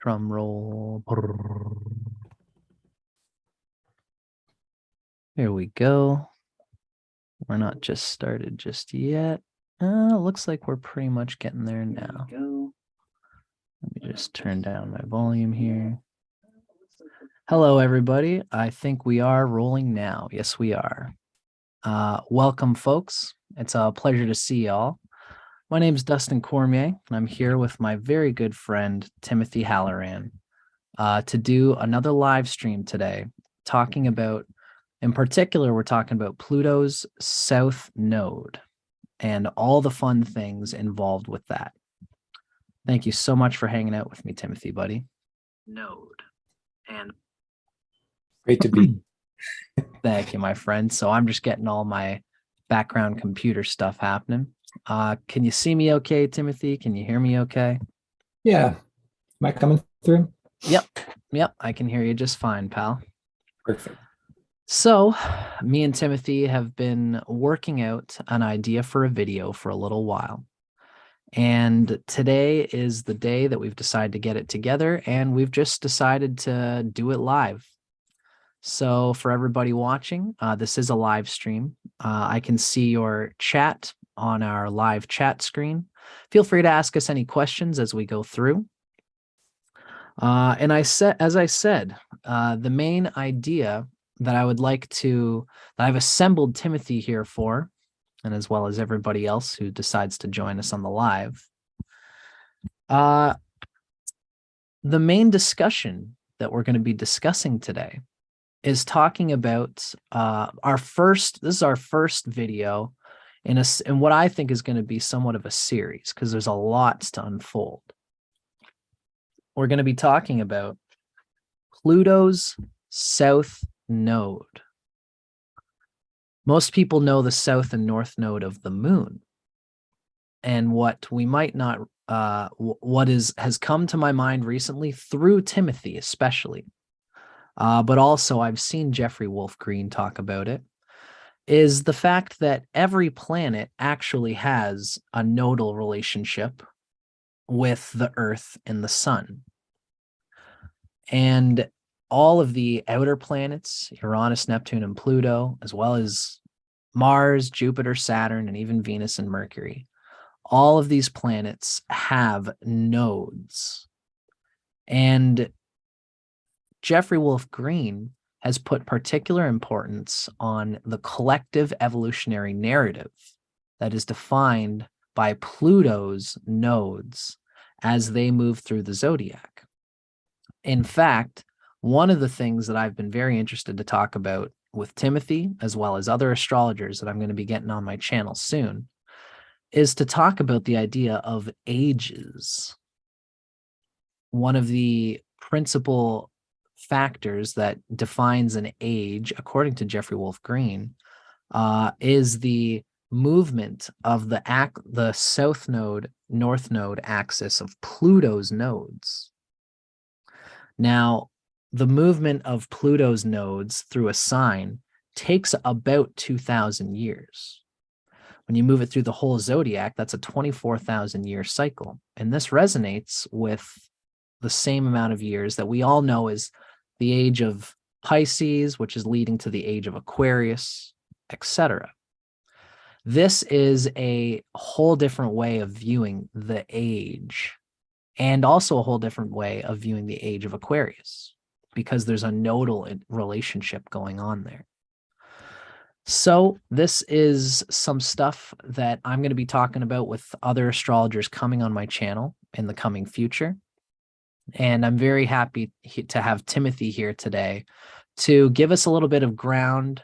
Drum roll. Here we go. We're not just started just yet. Looks like we're pretty much getting there now. Let me just turn down my volume here. Hello, everybody. I think we are rolling now. Yes, we are. Welcome, folks. It's a pleasure to see y'all. My name is Dustin Cormier, and I'm here with my very good friend, Timothy Halloran, to do another live stream today, talking about, in particular, we're talking about Pluto's south node and all the fun things involved with that. Thank you so much for hanging out with me, Timothy, buddy. Node. And great to be. Thank you, my friend. So I'm just getting all my background computer stuff happening. Can you see me okay, Timothy? Can you hear me okay? Yeah. Am I coming through? Yep. I can hear you just fine, pal. Perfect. So me and Timothy have been working out an idea for a video for a little while. And today is the day that we've decided to get it together, and we've just decided to do it live. So for everybody watching, this is a live stream. I can see your chat on our live chat screen. Feel free to ask us any questions as we go through. And as I said, the main idea that I've assembled Timothy here for, and as well as everybody else who decides to join us on the live, the main discussion that we're going to be discussing today is talking about this is our first video in what I think is going to be somewhat of a series, because there's a lot to unfold. We're going to be talking about Pluto's south node. Most people know the south and north node of the moon. And what we might not, has come to my mind recently through Timothy, especially, but also I've seen Jeffrey Wolf Green talk about it, is the fact that every planet actually has a nodal relationship with the Earth and the Sun. And all of the outer planets, Uranus, Neptune, and Pluto, as well as Mars, Jupiter, Saturn, and even Venus and Mercury, all of these planets have nodes. And Jeffrey Wolf Green has put particular importance on the collective evolutionary narrative that is defined by Pluto's nodes as they move through the zodiac. In fact, one of the things that I've been very interested to talk about with Timothy, as well as other astrologers that I'm going to be getting on my channel soon, is to talk about the idea of ages. One of the principal factors that defines an age, according to Jeffrey Wolf Green, is the movement of the south node, north node axis of Pluto's nodes. Now, the movement of Pluto's nodes through a sign takes about 2,000 years. When you move it through the whole zodiac, that's a 24,000 year cycle. And this resonates with the same amount of years that we all know is the age of Pisces, which is leading to the age of Aquarius, etc. This is a whole different way of viewing the age, and also a whole different way of viewing the age of Aquarius, because there's a nodal relationship going on there. So this is some stuff that I'm going to be talking about with other astrologers coming on my channel in the coming future. And I'm very happy to have Timothy here today to give us a little bit of ground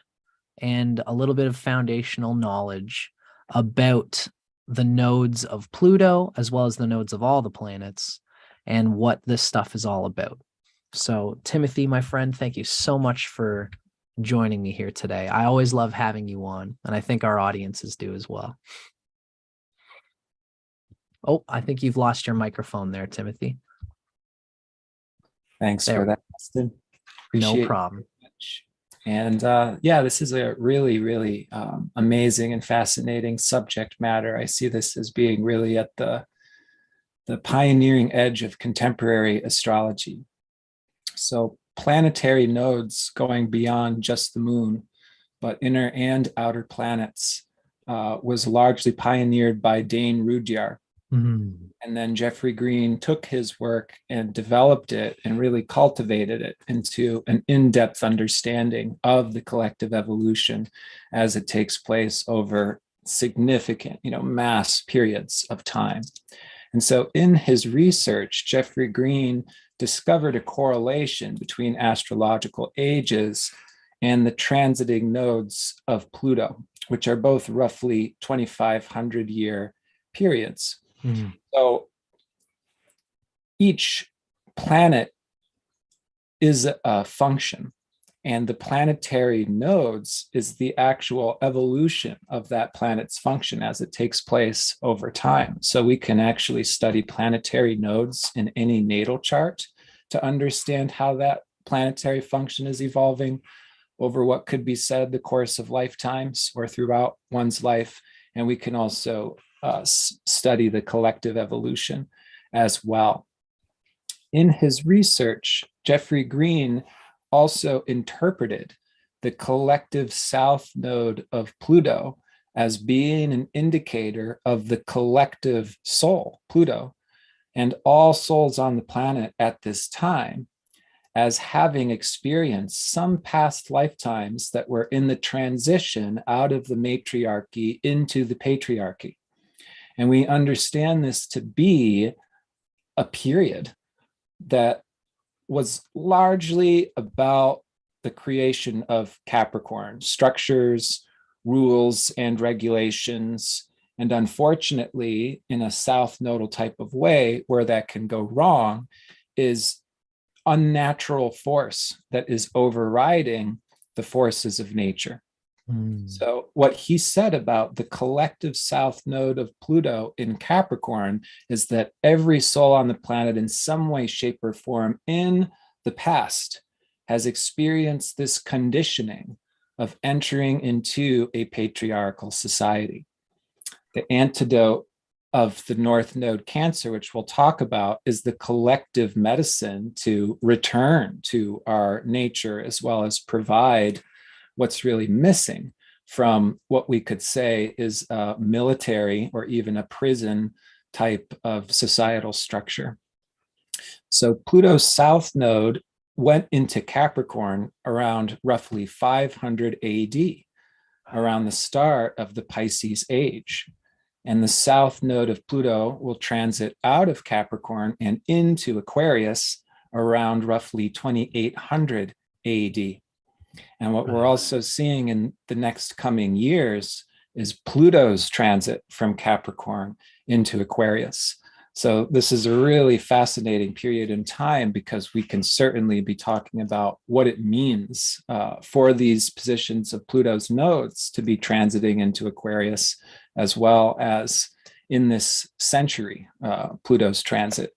and a little bit of foundational knowledge about the nodes of Pluto, as well as the nodes of all the planets, and what this stuff is all about. So, Timothy, my friend, thank you so much for joining me here today. I always love having you on, and I think our audiences do as well. Oh, I think you've lost your microphone there, Timothy. Thanks for that, Austin. No problem. And yeah, this is a really, really amazing and fascinating subject matter. I see this as being really at the the pioneering edge of contemporary astrology. So planetary nodes going beyond just the moon, but inner and outer planets, was largely pioneered by Dane Rudyard. Mm. And then Jeffrey Green took his work and developed it and really cultivated it into an in-depth understanding of the collective evolution as it takes place over significant, mass periods of time. And so in his research, Jeffrey Green discovered a correlation between astrological ages and the transiting nodes of Pluto, which are both roughly 2,500 year periods. Mm. So each planet is a function, and the planetary nodes is the actual evolution of that planet's function as it takes place over time. So we can actually study planetary nodes in any natal chart to understand how that planetary function is evolving over what could be said the course of lifetimes or throughout one's life. And we can also study the collective evolution as well. In his research, Jeffrey Green also interpreted the collective south node of Pluto as being an indicator of the collective soul, Pluto, and all souls on the planet at this time as having experienced some past lifetimes that were in the transition out of the matriarchy into the patriarchy. And we understand this to be a period that was largely about the creation of Capricorn, structures, rules, and regulations. And unfortunately, in a south nodal type of way, where that can go wrong is unnatural force that is overriding the forces of nature. So what he said about the collective south node of Pluto in Capricorn is that every soul on the planet in some way, shape, or form in the past has experienced this conditioning of entering into a patriarchal society. The antidote of the North Node Cancer, which we'll talk about, is the collective medicine to return to our nature as well as provide what's really missing from what we could say is a military or even a prison type of societal structure. So Pluto's south node went into Capricorn around roughly 500 AD, around the start of the Pisces age. And the south node of Pluto will transit out of Capricorn and into Aquarius around roughly 2800 AD. And what we're also seeing in the next coming years is Pluto's transit from Capricorn into Aquarius. So this is a really fascinating period in time because we can certainly be talking about what it means for these positions of Pluto's nodes to be transiting into Aquarius, as well as in this century, Pluto's transit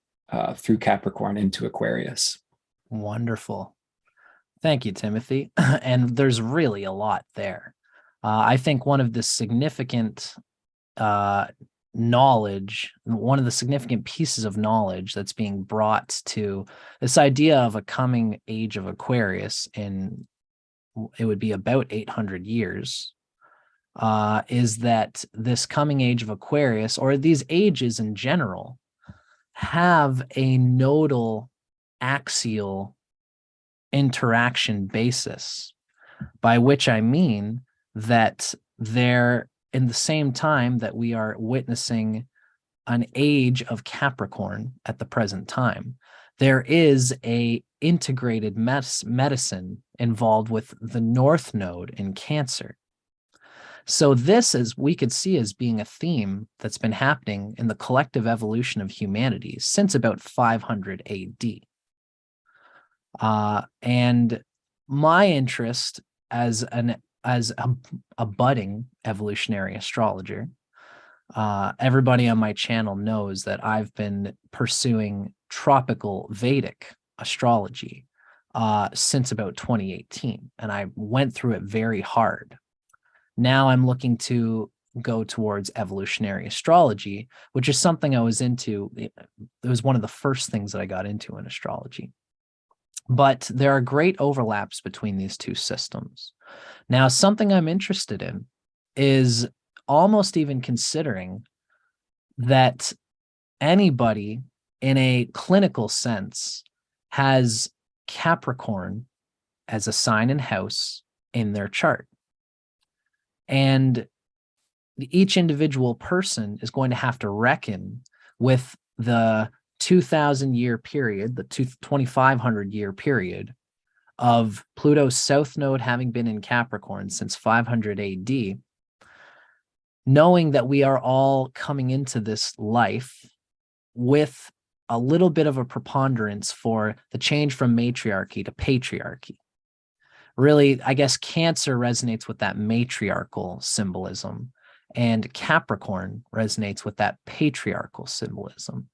through Capricorn into Aquarius. Wonderful. Thank you, Timothy. And there's really a lot there. I think one of the significant knowledge, one of the significant pieces of knowledge that's being brought to this idea of a coming age of Aquarius in, it would be about 800 years, is that this coming age of Aquarius, or these ages in general, have a nodal axial interaction basis, by which I mean that they're in the same time that we are witnessing an age of Capricorn at the present time, there is a integrated medicine involved with the North Node in Cancer. So this, as we could see, as being a theme that's been happening in the collective evolution of humanity since about 500 AD. And my interest as a budding evolutionary astrologer, everybody on my channel knows that I've been pursuing Tropical-Vedic astrology since about 2018, and I went through it very hard. Now I'm looking to go towards evolutionary astrology, which is something I was into. It was one of the first things that I got into in astrology. But there are great overlaps between these two systems. Now, something I'm interested in is almost even considering that anybody in a clinical sense has Capricorn as a sign and house in their chart. And each individual person is going to have to reckon with the 2,000-year period, the 2,500-year period of Pluto's south node having been in Capricorn since 500 AD, knowing that we are all coming into this life with a little bit of a preponderance for the change from matriarchy to patriarchy. Really, I guess Cancer resonates with that matriarchal symbolism, and Capricorn resonates with that patriarchal symbolism.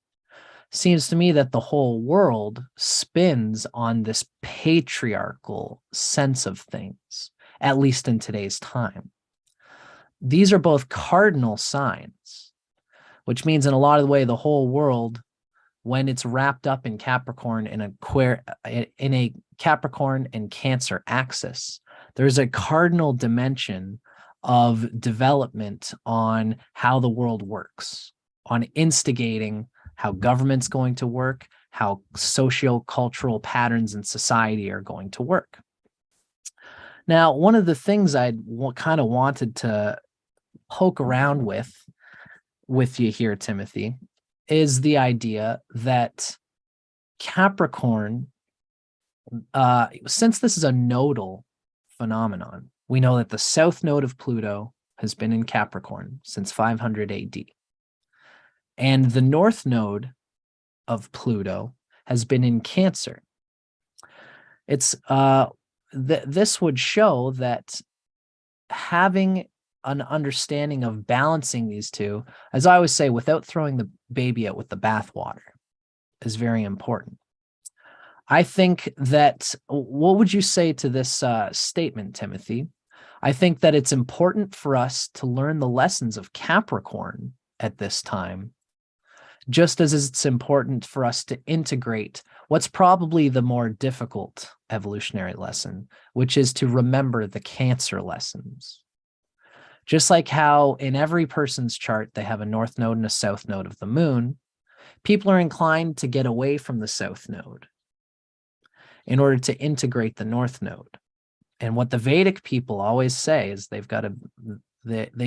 Seems to me that the whole world spins on this patriarchal sense of things, at least in today's time. These are both cardinal signs, which means in a lot of the way, the whole world, when it's wrapped up in Capricorn in a Capricorn and Cancer axis, there's a cardinal dimension of development on how the world works, on instigating how government's going to work, how socio-cultural patterns in society are going to work. Now, one of the things I kind of wanted to poke around with you here, Timothy, is the idea that Capricorn, since this is a nodal phenomenon, we know that the south node of Pluto has been in Capricorn since 500 AD. And the north node of Pluto has been in Cancer. It's this would show that having an understanding of balancing these two, as I always say, without throwing the baby out with the bathwater, is very important. I think that, what would you say to this statement, Timothy? I think that it's important for us to learn the lessons of Capricorn at this time, just as it's important for us to integrate what's probably the more difficult evolutionary lesson, which is to remember the Cancer lessons. Just like how in every person's chart, they have a north node and a south node of the moon, people are inclined to get away from the south node in order to integrate the north node. And what the Vedic people always say is they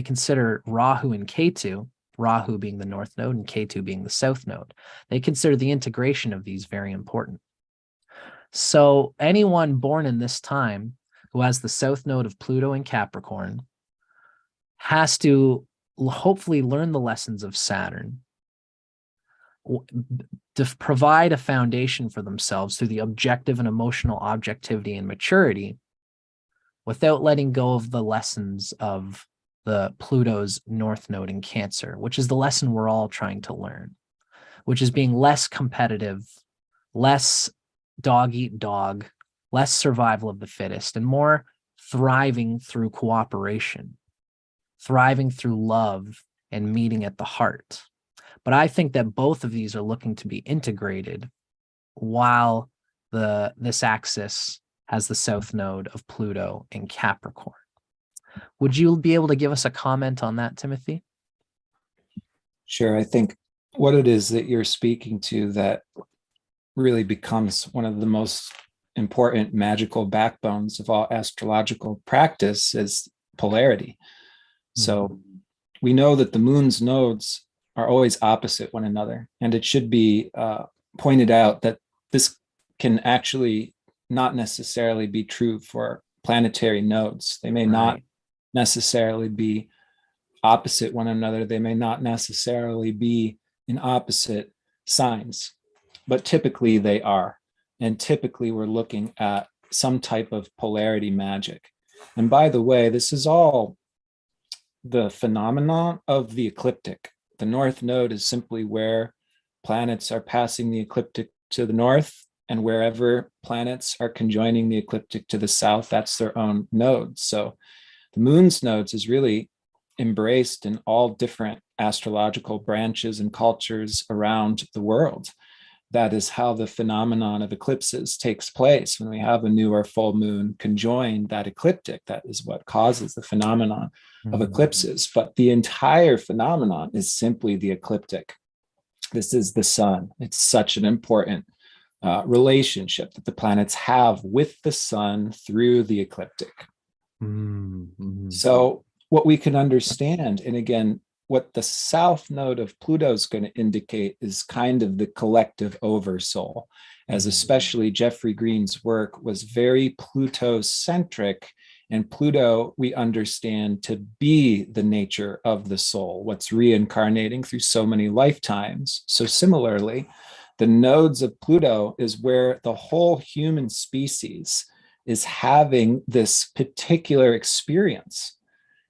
consider Rahu and Ketu, Rahu being the north node and Ketu being the south node. They consider the integration of these very important. So anyone born in this time who has the south node of Pluto and Capricorn has to hopefully learn the lessons of Saturn to provide a foundation for themselves through the objective and emotional objectivity and maturity without letting go of the lessons of the Pluto's north node in Cancer, which is the lesson we're all trying to learn, which is being less competitive, less dog eat dog, less survival of the fittest, and more thriving through cooperation, thriving through love and meeting at the heart. But I think that both of these are looking to be integrated while this axis has the south node of Pluto in Capricorn. Would you be able to give us a comment on that, Timothy? Sure. I think what it is that you're speaking to that really becomes one of the most important magical backbones of all astrological practice is polarity. So we know that the moon's nodes are always opposite one another. And it should be pointed out that this can actually not necessarily be true for planetary nodes. They may not necessarily be opposite one another. They may not necessarily be in opposite signs, but typically they are. And typically we're looking at some type of polarity magic. And by the way, this is all the phenomenon of the ecliptic. The north node is simply where planets are passing the ecliptic to the north, and wherever planets are conjoining the ecliptic to the south, that's their own node. So the moon's nodes is really embraced in all different astrological branches and cultures around the world. That is how the phenomenon of eclipses takes place. When we have a new or full moon conjoined, that ecliptic, that is what causes the phenomenon of eclipses. But the entire phenomenon is simply the ecliptic. This is the sun. It's such an important relationship that the planets have with the sun through the ecliptic. So what we can understand, and again, what the south node of Pluto is going to indicate is kind of the collective oversoul, as especially Jeffrey Green's work was very Pluto-centric, and Pluto we understand to be the nature of the soul, what's reincarnating through so many lifetimes. So similarly, the nodes of Pluto is where the whole human species is having this particular experience.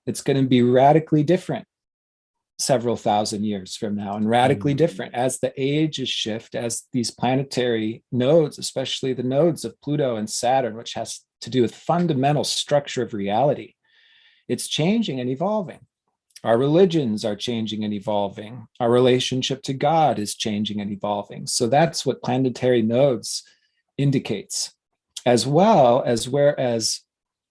It's going to be radically different several thousand years from now, and radically different as the ages shift, as these planetary nodes, especially the nodes of Pluto and Saturn, which has to do with fundamental structure of reality, it's changing and evolving. Our religions are changing and evolving. Our relationship to God is changing and evolving. So that's what planetary nodes indicates, as well as whereas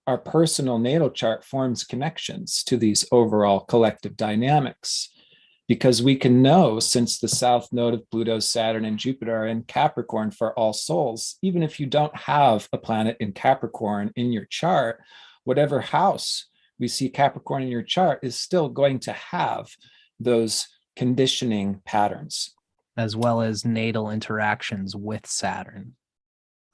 our personal natal chart forms connections to these overall collective dynamics, because we can know, since the south node of Pluto, Saturn, and Jupiter are in Capricorn for all souls, even if you don't have a planet in Capricorn in your chart, whatever house we see Capricorn in your chart is still going to have those conditioning patterns. As well as natal interactions with Saturn,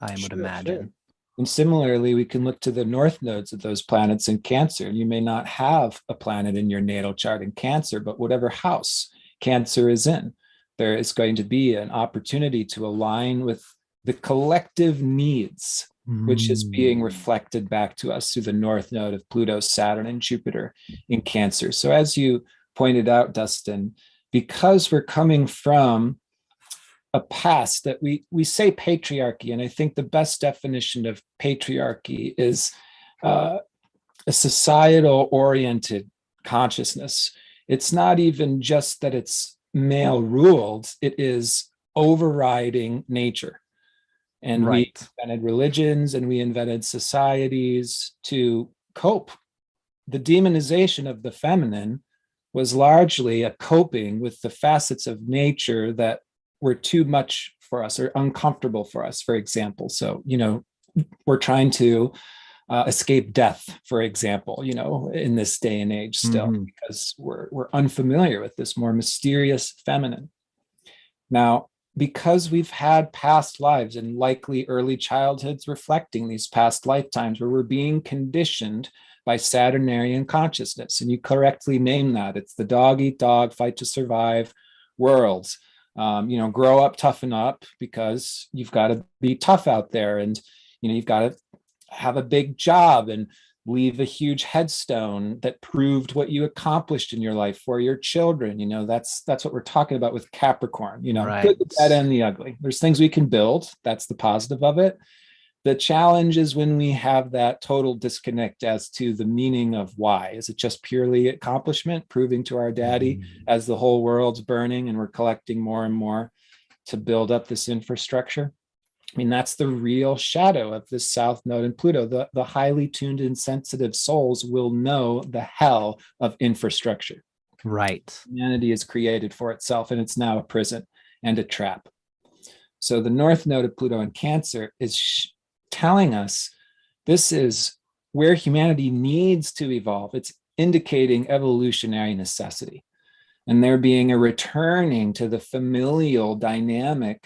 I would imagine. Sure. And similarly, we can look to the north nodes of those planets in Cancer. You may not have a planet in your natal chart in Cancer, but whatever house Cancer is in, there is going to be an opportunity to align with the collective needs, which is being reflected back to us through the north node of Pluto, Saturn, and Jupiter in Cancer. So as you pointed out, Dustin, because we're coming from a past that we say patriarchy, and I think the best definition of patriarchy is a societal oriented consciousness. It's not even just that it's male ruled, it is overriding nature. And we invented religions and we invented societies to cope. The demonization of the feminine was largely a coping with the facets of nature that were too much for us or uncomfortable for us, for example. So, we're trying to escape death, for example, in this day and age still, because we're unfamiliar with this more mysterious feminine. Now, because we've had past lives and likely early childhoods reflecting these past lifetimes where we're being conditioned by Saturnarian consciousness, and you correctly name that, it's the dog eat dog, fight to survive worlds. Grow up, toughen up, because you've got to be tough out there, and you've got to have a big job and leave a huge headstone that proved what you accomplished in your life for your children. That's what we're talking about with Capricorn. Right. Good, the bad, and the ugly. There's things we can build. That's the positive of it. The challenge is when we have that total disconnect as to the meaning of why. Is it just purely accomplishment, proving to our daddy as the whole world's burning and we're collecting more and more to build up this infrastructure? I mean, that's the real shadow of this south node in Pluto. The highly tuned and sensitive souls will know the hell of infrastructure. Right. Humanity is created for itself, and it's now a prison and a trap. So the north node of Pluto in Cancer is telling us this is where humanity needs to evolve. It's indicating evolutionary necessity. And there being a returning to the familial dynamic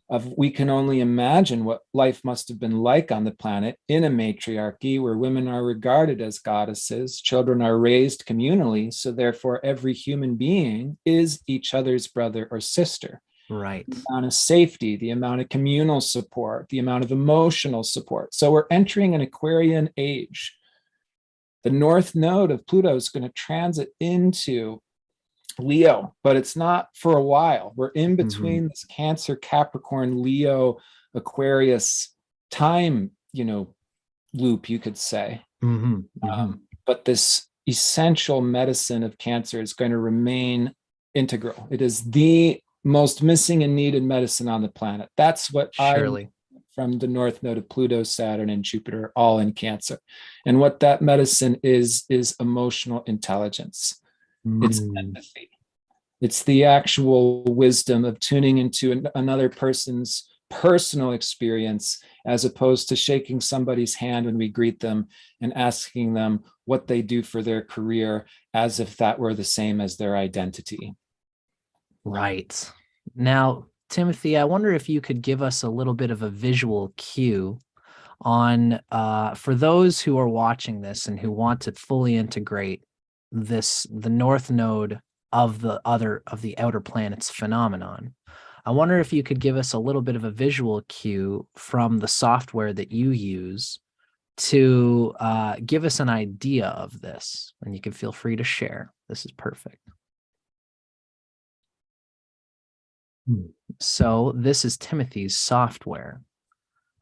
of, we can only imagine what life must have been like on the planet in a matriarchy where women are regarded as goddesses, children are raised communally, so therefore every human being is each other's brother or sister. Right. The amount of safety, the amount of communal support, the amount of emotional support. So we're entering an Aquarian age. The north node of Pluto is going to transit into Leo, but it's not for a while. We're in between this Cancer, Capricorn, Leo, Aquarius time, loop, you could say. But this essential medicine of Cancer is going to remain integral. It is the most missing and needed medicine on the planet. That's what Surely. from the North Node of Pluto, Saturn, and Jupiter, all in Cancer. And what that medicine is emotional intelligence. It's empathy. It's the actual wisdom of tuning into another person's personal experience, as opposed to shaking somebody's hand when we greet them and asking them what they do for their career as if that were the same as their identity. Right. Now, Timothy, I wonder if you could give us a little bit of a visual cue on, for those who are watching this and who want to fully integrate the North Node of the outer planets phenomenon. I wonder if you could give us a little bit of a visual cue from the software that you use to give us an idea of this, and you can feel free to share. This is perfect. So this is Timothy's software.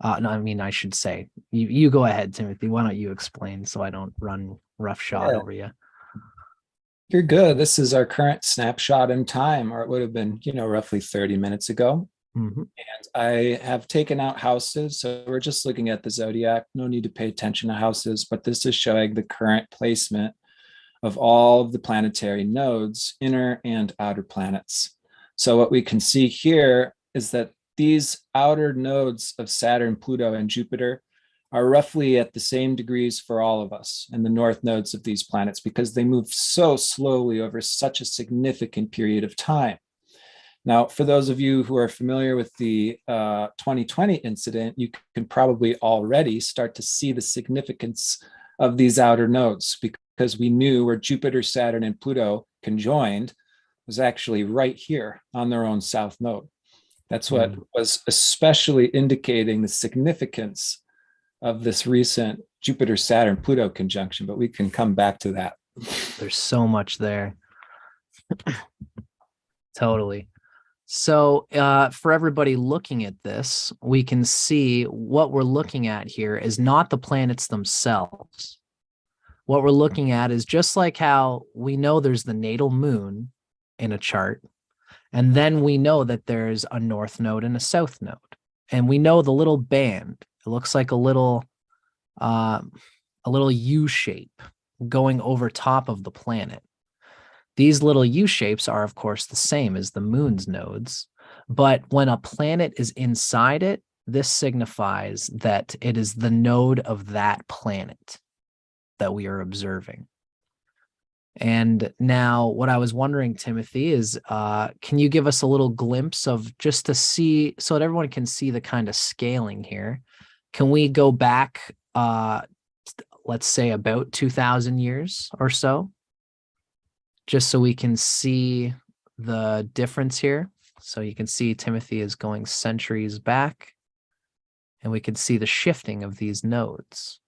No, I mean, I should say, you go ahead, Timothy. Why don't you explain so I don't run roughshod over you? You're good. This is our current snapshot in time, or it would have been, roughly 30 minutes ago. Mm-hmm. And I have taken out houses. So we're just looking at the zodiac. No need to pay attention to houses, but this is showing the current placement of all of the planetary nodes, inner and outer planets. So what we can see here is that these outer nodes of Saturn, Pluto, and Jupiter are roughly at the same degrees for all of us and the north nodes of these planets, because they move so slowly over such a significant period of time. Now, for those of you who are familiar with the 2020 incident, you can probably already start to see the significance of these outer nodes, because we knew where Jupiter, Saturn, and Pluto conjoined was actually right here on their own south node. That's what was especially indicating the significance of this recent Jupiter-Saturn-Pluto conjunction, but we can come back to that. There's so much there. Totally. So for everybody looking at this, we can see what we're looking at here is not the planets themselves. What we're looking at is just like how we know there's the natal moon in a chart, and then we know that there's a north node and a south node. And we know the little band, it looks like a little U shape going over top of the planet. These little U shapes are, of course, the same as the moon's nodes. But when a planet is inside it, this signifies that it is the node of that planet that we are observing. And now what I was wondering, Timothy, is can you give us a little glimpse of, just to see, so that everyone can see the kind of scaling here? Can we go back, let's say about 2,000 years or so, just so we can see the difference here? So you can see Timothy is going centuries back, and we can see the shifting of these nodes.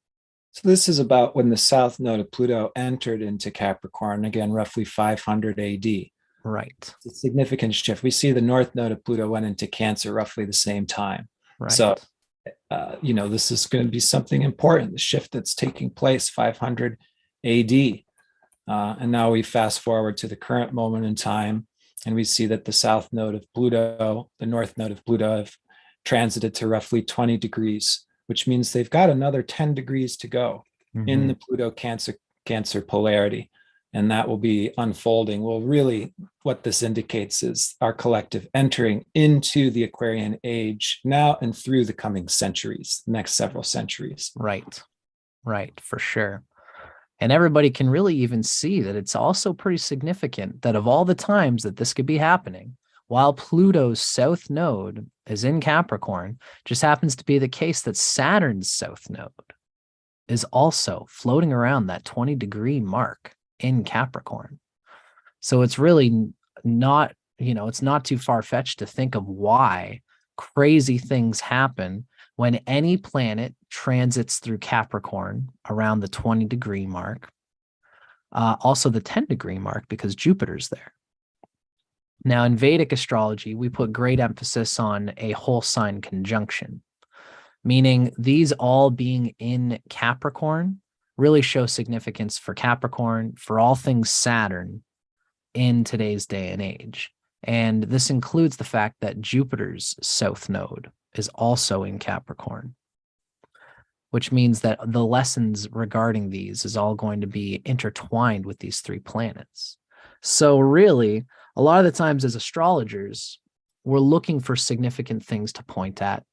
So this is about when the south node of Pluto entered into Capricorn, again, roughly 500 AD. Right. It's a significant shift. We see the north node of Pluto went into Cancer roughly the same time. Right. So, this is going to be something important, the shift that's taking place 500 AD. And now we fast forward to the current moment in time, and we see that the south node of Pluto, the north node of Pluto, have transited to roughly 20 degrees, which means they've got another 10 degrees to go in the Pluto Cancer polarity. And that will be unfolding. Well, really, what this indicates is our collective entering into the Aquarian age now and through the coming centuries, the next several centuries. Right, for sure. And everybody can really even see that it's also pretty significant that of all the times that this could be happening, while Pluto's south node is in Capricorn, just happens to be the case that Saturn's south node is also floating around that 20-degree mark in Capricorn. So it's really not, it's not too far-fetched to think of why crazy things happen when any planet transits through Capricorn around the 20-degree mark. Also the 10-degree mark, because Jupiter's there. Now, in Vedic astrology, we put great emphasis on a whole sign conjunction, meaning these all being in Capricorn really show significance for Capricorn, for all things Saturn in today's day and age. And this includes the fact that Jupiter's south node is also in Capricorn, which means that the lessons regarding these is all going to be intertwined with these three planets. So really, a lot of the times as astrologers, we're looking for significant things to point at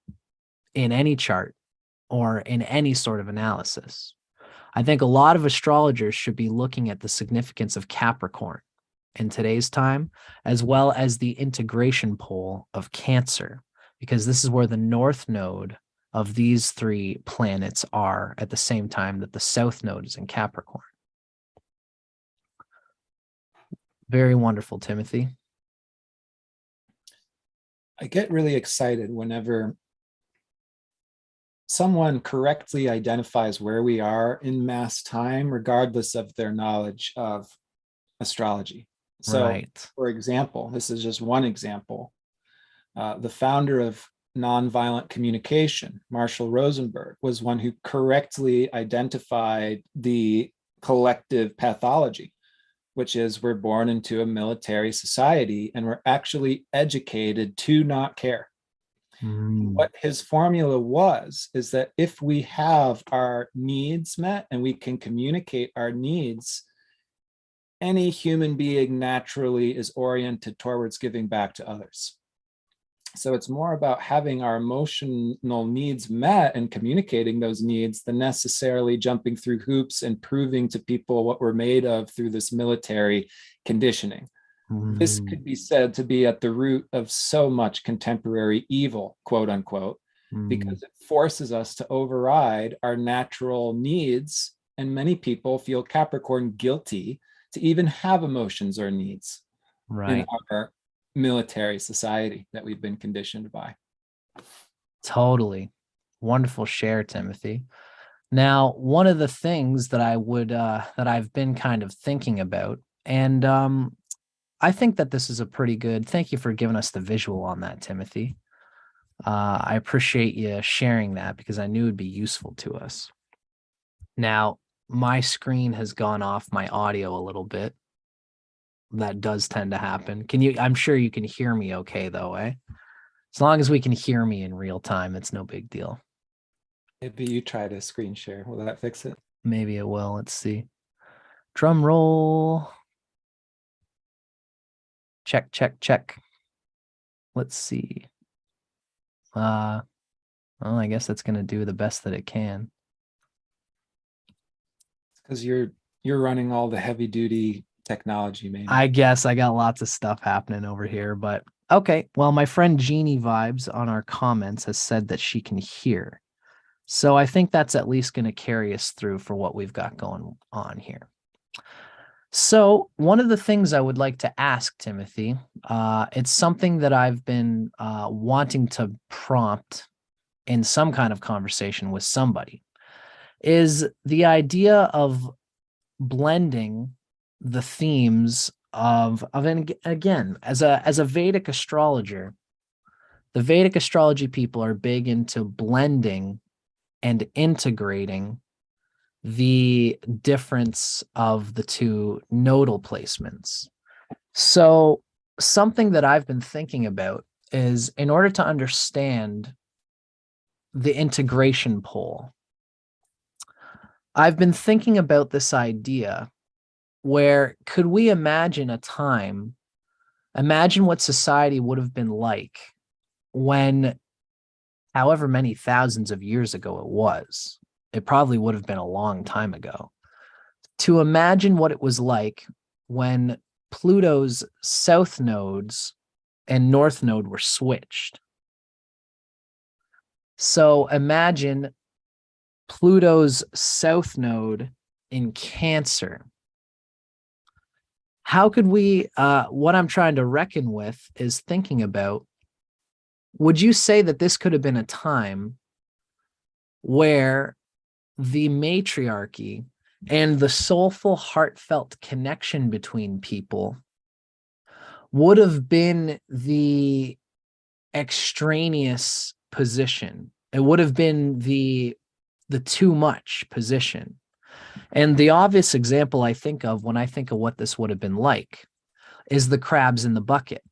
in any chart or in any sort of analysis. I think a lot of astrologers should be looking at the significance of Capricorn in today's time, as well as the integration pole of Cancer, because this is where the north node of these three planets are at the same time that the south node is in Capricorn. Very wonderful, Timothy. I get really excited whenever someone correctly identifies where we are in mass time, regardless of their knowledge of astrology. So, Right. for example, this is just one example. The founder of nonviolent communication, Marshall Rosenberg, was one who correctly identified the collective pathology, which is we're born into a military society and we're actually educated to not care. What his formula was is that if we have our needs met and we can communicate our needs, any human being naturally is oriented towards giving back to others. So it's more about having our emotional needs met and communicating those needs than necessarily jumping through hoops and proving to people what we're made of through this military conditioning. This could be said to be at the root of so much contemporary evil, quote unquote, because it forces us to override our natural needs. And many people feel Capricorn guilty to even have emotions or needs in our military society that we've been conditioned by. Totally. Wonderful share, Timothy. Now, one of the things that I've been kind of thinking about, and I think that this is a pretty good, thank you for giving us the visual on that, Timothy. I appreciate you sharing that because I knew it'd be useful to us. Now, my screen has gone off my audio a little bit. That does tend to happen. I'm sure you can hear me okay though, eh? As long as we can hear me in real time, it's no big deal. Maybe you try to screen share. Will that fix it? Maybe it will. Let's see. Drum roll. Check, check, check. Let's see. Well, I guess that's going to do the best that it can. Because you're running all the heavy duty technology, maybe. I guess I got lots of stuff happening over here, but okay. Well, my friend Jeannie Vibes on our comments has said that she can hear. So I think that's at least going to carry us through for what we've got going on here. So one of the things I would like to ask Timothy, it's something that I've been wanting to prompt in some kind of conversation with somebody, is the idea of blending the themes of and again, as a Vedic astrologer, the Vedic astrology people are big into blending and integrating the difference of the two nodal placements. So something that I've been thinking about is, in order to understand the integration pole, I've been thinking about this idea where could we imagine imagine what society would have been like when, however many thousands of years ago it probably would have been a long time ago, to imagine what it was like when Pluto's south nodes and north node were switched. So imagine Pluto's south node in Cancer. How could we, what I'm trying to reckon with is thinking about, would you say that this could have been a time where the matriarchy and the soulful, heartfelt connection between people would have been the extraneous position? It would have been the too much position. And the obvious example I think of when I think of what this would have been like is the crabs in the bucket,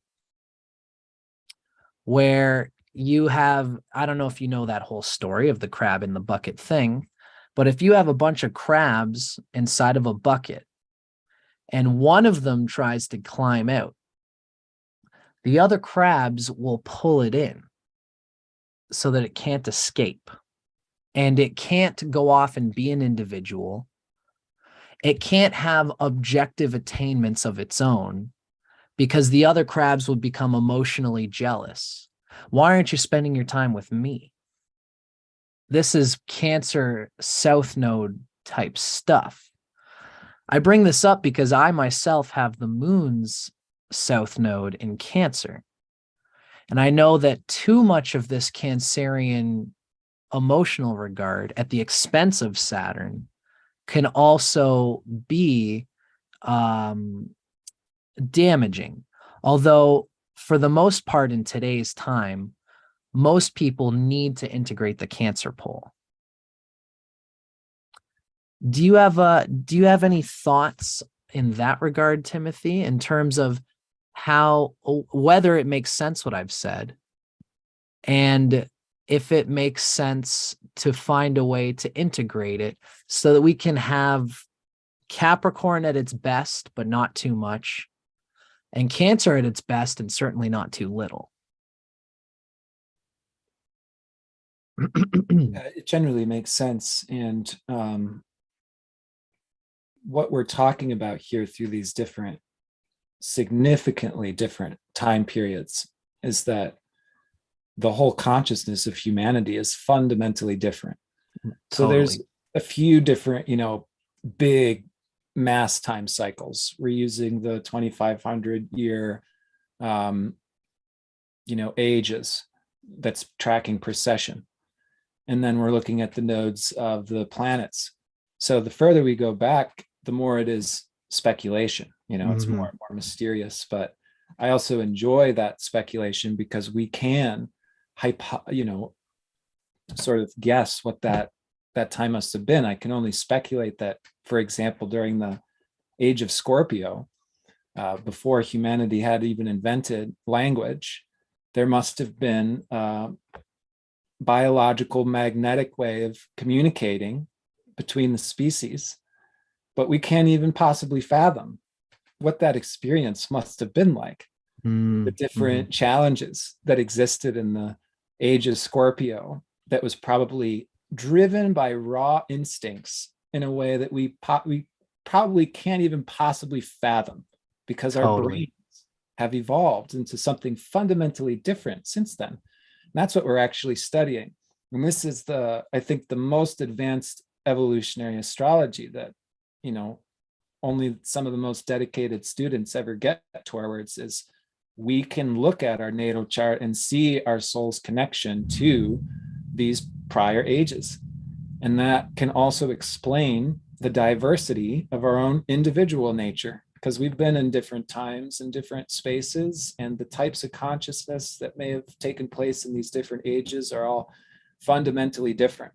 where you have, I don't know if you know that whole story of the crab in the bucket thing, but if you have a bunch of crabs inside of a bucket and one of them tries to climb out, the other crabs will pull it in so that it can't escape. And it can't go off and be an individual. It can't have objective attainments of its own because the other crabs would become emotionally jealous. Why aren't you spending your time with me? This is Cancer South Node type stuff. I bring this up because I myself have the moon's South Node in Cancer. And I know that too much of this Cancerian emotional regard at the expense of Saturn can also be damaging. Although, for the most part in today's time, most people need to integrate the Cancer pole. Do you have any thoughts in that regard, Timothy, in terms of how, whether it makes sense what I've said, and if it makes sense to find a way to integrate it so that we can have Capricorn at its best, but not too much, and Cancer at its best, and certainly not too little? It generally makes sense. And what we're talking about here through these different, significantly different time periods is that the whole consciousness of humanity is fundamentally different. So there's a few different, big mass time cycles. We're using the 2,500 year, ages that's tracking precession. And then we're looking at the nodes of the planets. So the further we go back, the more it is speculation. It's more and more mysterious. But I also enjoy that speculation because we can, sort of guess what that time must have been. I can only speculate that, for example, during the age of Scorpio, before humanity had even invented language, there must have been biological magnetic way of communicating between the species, but we can't even possibly fathom what that experience must have been like. The different challenges that existed in the age of Scorpio that was probably driven by raw instincts in a way that we probably can't even possibly fathom, because our brains have evolved into something fundamentally different since then. And that's what we're actually studying. And this is I think the most advanced evolutionary astrology that, only some of the most dedicated students ever get towards. Is we can look at our natal chart and see our soul's connection to these prior ages. And that can also explain the diversity of our own individual nature, because we've been in different times and different spaces, and the types of consciousness that may have taken place in these different ages are all fundamentally different.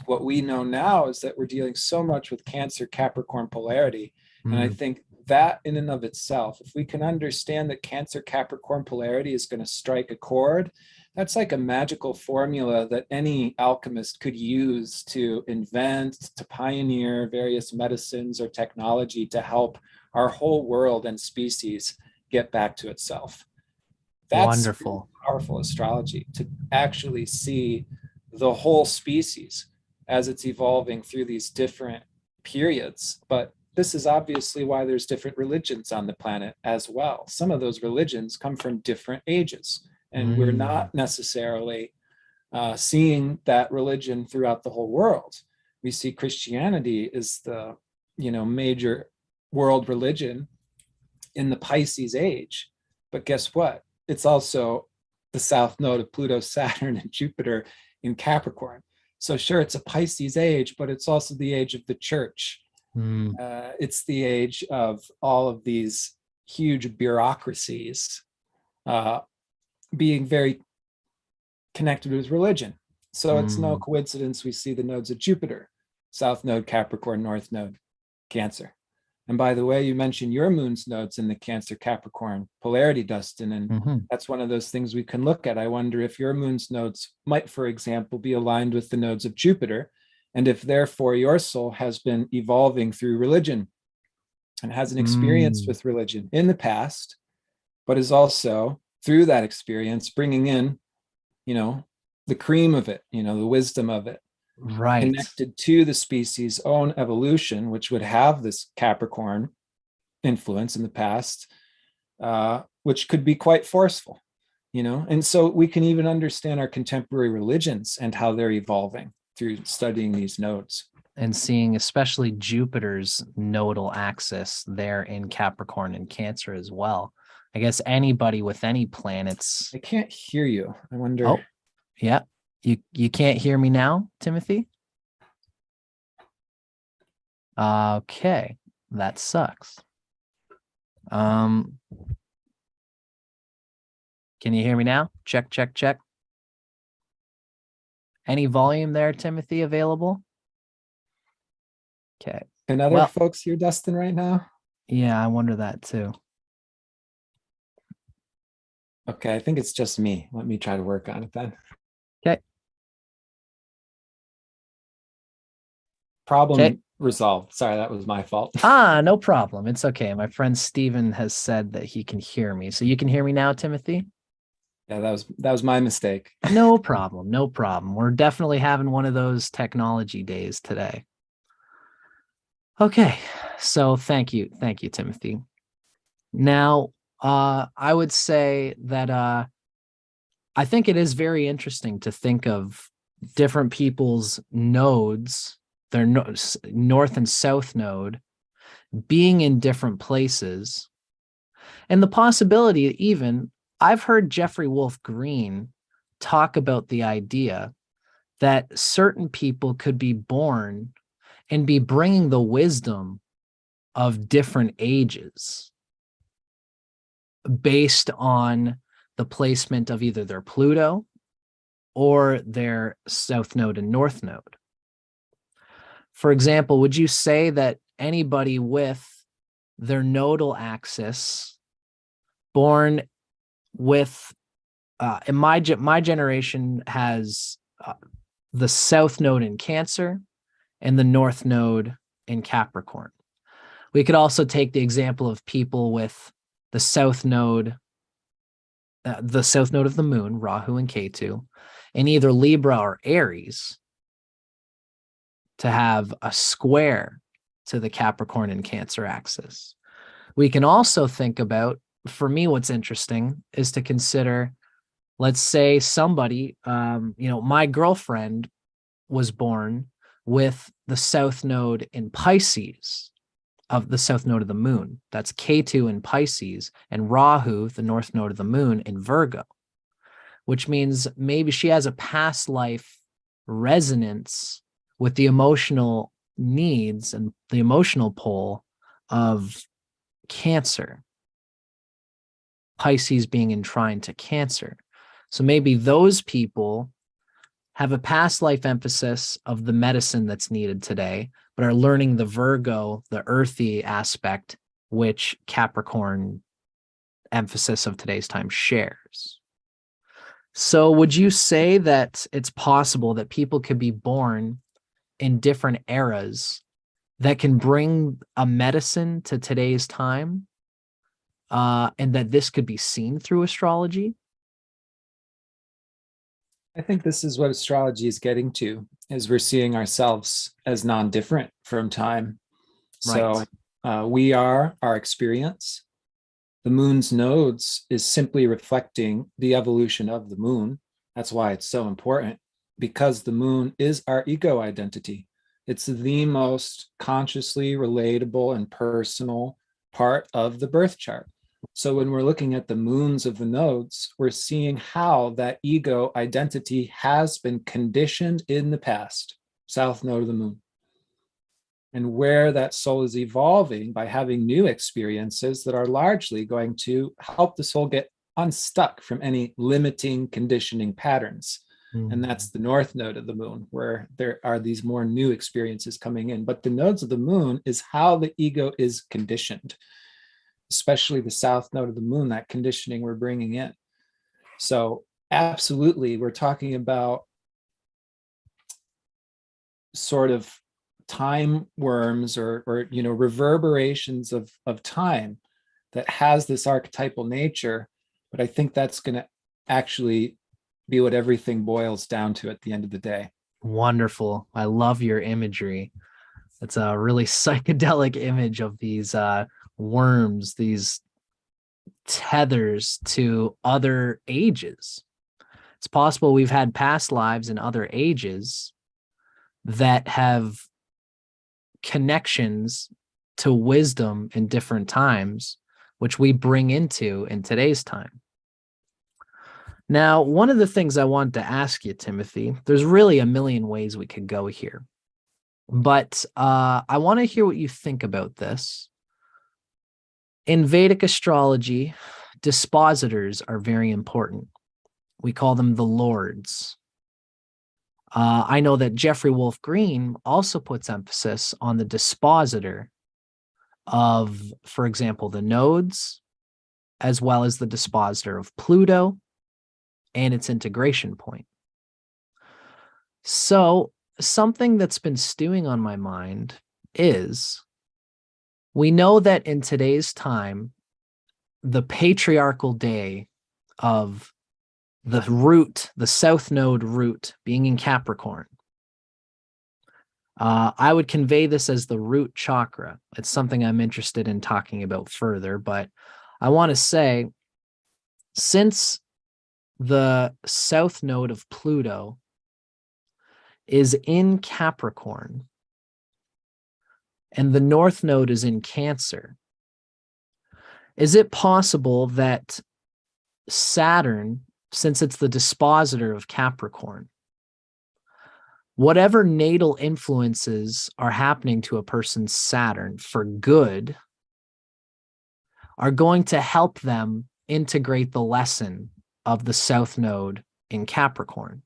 What we know now is that we're dealing so much with Cancer Capricorn polarity. And I think that in and of itself, if we can understand that Cancer Capricorn polarity is going to strike a chord, that's like a magical formula that any alchemist could use to invent, to pioneer various medicines or technology to help our whole world and species get back to itself. That's wonderful, powerful astrology, to actually see the whole species as it's evolving through these different periods. But this is obviously why there's different religions on the planet as well. Some of those religions come from different ages, and we're not necessarily seeing that religion throughout the whole world. We see Christianity is the major world religion in the Pisces age, but guess what? It's also the south node of Pluto, Saturn, and Jupiter in Capricorn. So sure, it's a Pisces age, but it's also the age of the church. It's the age of all of these huge bureaucracies being very connected with religion. So it's no coincidence we see the nodes of Jupiter. South node Capricorn, North node Cancer. And by the way, you mentioned your moon's nodes in the Cancer Capricorn polarity, Dustin, and that's one of those things we can look at. I wonder if your moon's nodes might, for example, be aligned with the nodes of Jupiter, and if therefore your soul has been evolving through religion and has an experience with religion in the past, but is also through that experience bringing in, the cream of it, the wisdom of it, Right. connected to the species' own evolution, which would have this Capricorn influence in the past, which could be quite forceful, and so we can even understand our contemporary religions and how they're evolving through studying these nodes. And seeing especially Jupiter's nodal axis there in Capricorn and Cancer as well. I guess anybody with any planets. I can't hear you. I wonder. Oh, yeah. You can't hear me now, Timothy? Okay, that sucks. Can you hear me now? Check, check, check. Any volume there, Timothy, available? Okay. And other folks hear Dustin right now? Yeah, I wonder that too. Okay, I think it's just me. Let me try to work on it then. Okay. Problem resolved. Sorry, that was my fault. No problem. It's okay. My friend Steven has said that he can hear me. So you can hear me now, Timothy? Yeah, that was my mistake. No problem. No problem. We're definitely having one of those technology days today. Okay. So thank you. Thank you, Timothy. Now, I would say that I think it is very interesting to think of different people's nodes, their north and south node, being in different places. And the possibility even, I've heard Jeffrey Wolf Green talk about the idea that certain people could be born and be bringing the wisdom of different ages based on the placement of either their Pluto or their south node and north node. For example, would you say that anybody with their nodal axis born with in my generation has the south node in Cancer and the north node in Capricorn. We could also take the example of people with the south node of the moon, Rahu and Ketu, in either Libra or Aries, to have a square to the Capricorn and Cancer axis. We can also think about, for me, what's interesting is to consider, let's say somebody, my girlfriend was born with the south node in Pisces, of the south node of the moon. That's Ketu in Pisces, and Rahu, the north node of the moon, in Virgo, which means maybe she has a past life resonance with the emotional needs and the emotional pole of Cancer, Pisces being enshrined to Cancer. So maybe those people have a past life emphasis of the medicine that's needed today, but are learning the Virgo, the earthy aspect, which Capricorn emphasis of today's time shares. So would you say that it's possible that people could be born in different eras that can bring a medicine to today's time, and that this could be seen through astrology? I think this is what astrology is getting to, is we're seeing ourselves as non-different from time. Right. So we are our experience. The moon's nodes is simply reflecting the evolution of the moon. That's why it's so important, because the moon is our ego identity. It's the most consciously relatable and personal part of the birth chart. So when we're looking at the moons of the nodes, we're seeing how that ego identity has been conditioned in the past, south node of the moon, and where that soul is evolving by having new experiences that are largely going to help the soul get unstuck from any limiting conditioning patterns. And that's the north node of the moon, where there are these more new experiences coming in. But the nodes of the moon is how the ego is conditioned, especially the south node of the moon, that conditioning we're bringing in. So absolutely, we're talking about sort of time worms or reverberations of time that has this archetypal nature. But I think that's going to actually be what everything boils down to at the end of the day. Wonderful. I love your imagery. It's a really psychedelic image of these worms, these tethers to other ages. It's possible we've had past lives in other ages that have connections to wisdom in different times, which we bring into in today's time. Now, one of the things I wanted to ask you, Timothy, there's really a million ways we could go here, but I want to hear what you think about this. In Vedic astrology, dispositors are very important. We call them the lords. I know that Jeffrey Wolf Green also puts emphasis on the dispositor of, for example, the nodes, as well as the dispositor of Pluto and its integration point. So something that's been stewing on my mind is, we know that in today's time, the patriarchal day of the root, the south node root being in Capricorn, I would convey this as the root chakra. It's something I'm interested in talking about further, but I want to say, since the south node of Pluto is in Capricorn and the north node is in Cancer, is it possible that Saturn, since it's the dispositor of Capricorn, whatever natal influences are happening to a person's Saturn for good are going to help them integrate the lesson of the south node in Capricorn?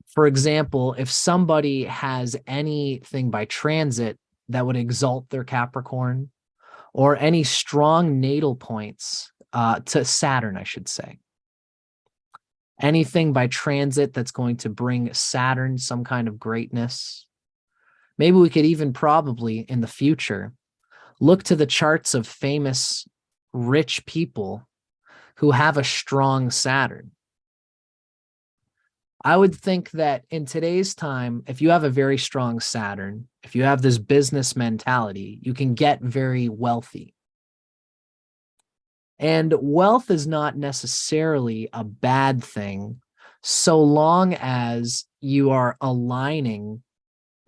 For example, if somebody has anything by transit that would exalt their Capricorn, or any strong natal points to Saturn, I should say, anything by transit that's going to bring Saturn some kind of greatness, maybe we could even probably in the future look to the charts of famous rich people who have a strong Saturn. I would think that in today's time, if you have a very strong Saturn, if you have this business mentality, you can get very wealthy. And wealth is not necessarily a bad thing so long as you are aligning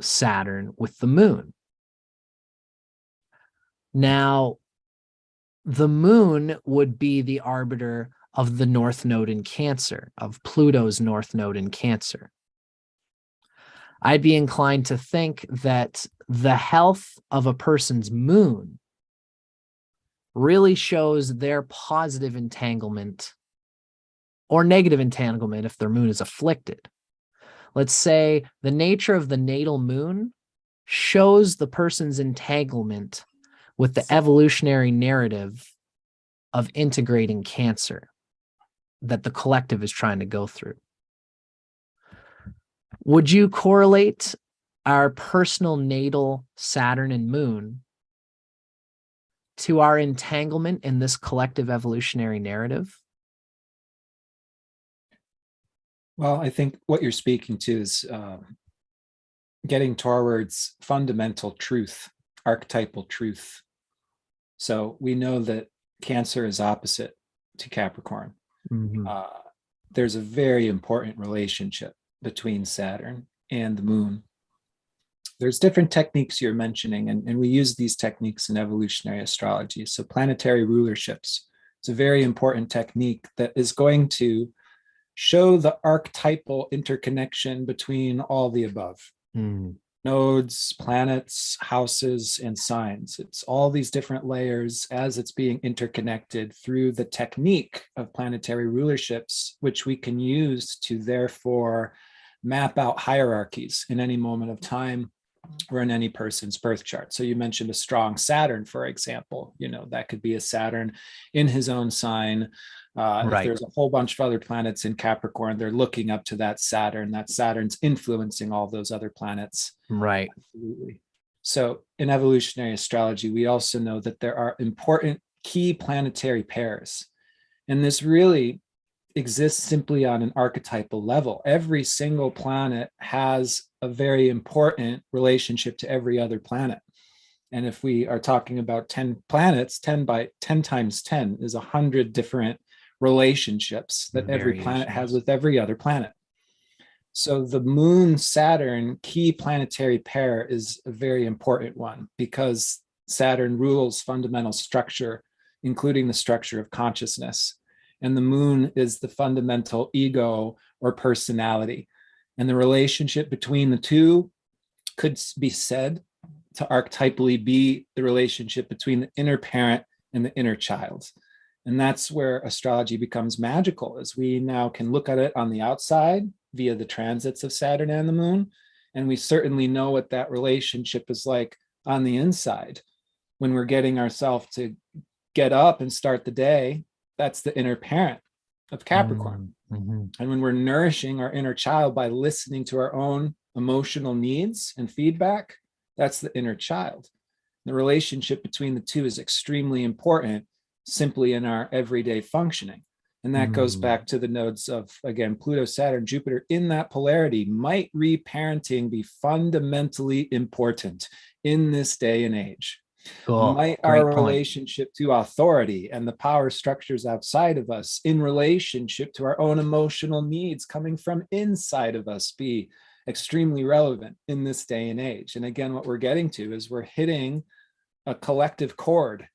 Saturn with the moon. Now, the moon would be the arbiter of the north node in Cancer, of Pluto's north node in Cancer. I'd be inclined to think that the health of a person's moon really shows their positive entanglement or negative entanglement if their moon is afflicted. Let's say the nature of the natal moon shows the person's entanglement with the evolutionary narrative of integrating Cancer that the collective is trying to go through. Would you correlate our personal natal Saturn and moon to our entanglement in this collective evolutionary narrative? Well, I think what you're speaking to is getting towards fundamental truth, archetypal truth. So we know that Cancer is opposite to Capricorn. Mm-hmm. There's a very important relationship between Saturn and the moon. There's different techniques you're mentioning, and we use these techniques in evolutionary astrology. So planetary rulerships, it's a very important technique that is going to show the archetypal interconnection between all the above. Mm. Nodes, planets, houses, and signs. It's all these different layers as it's being interconnected through the technique of planetary rulerships, which we can use to therefore map out hierarchies in any moment of time or in any person's birth chart. So you mentioned a strong Saturn, for example. That could be a Saturn in his own sign. If Right. there's a whole bunch of other planets in Capricorn, they're looking up to that Saturn. That Saturn's influencing all those other planets. Right. Absolutely. So in evolutionary astrology, we also know that there are important key planetary pairs. And this really exists simply on an archetypal level. Every single planet has a very important relationship to every other planet. And if we are talking about 10 planets, 10 by 10 times 10 is 100 different relationships that every planet has with every other planet. So the Moon Saturn key planetary pair is a very important one because Saturn rules fundamental structure, including the structure of consciousness. And the moon is the fundamental ego or personality. And the relationship between the two could be said to archetypally be the relationship between the inner parent and the inner child. And that's where astrology becomes magical, as we now can look at it on the outside via the transits of Saturn and the moon. And we certainly know what that relationship is like on the inside when we're getting ourselves to get up and start the day. That's the inner parent of Capricorn. Mm-hmm. And when we're nourishing our inner child by listening to our own emotional needs and feedback, that's the inner child. The relationship between the two is extremely important simply in our everyday functioning. And that goes back to the nodes of, again, Pluto, Saturn, Jupiter in that polarity. Might reparenting be fundamentally important in this day and age? Cool. Might Great our point. relationship to authority and the power structures outside of us in relationship to our own emotional needs coming from inside of us be extremely relevant in this day and age? And again, what we're getting to is we're hitting a collective chord.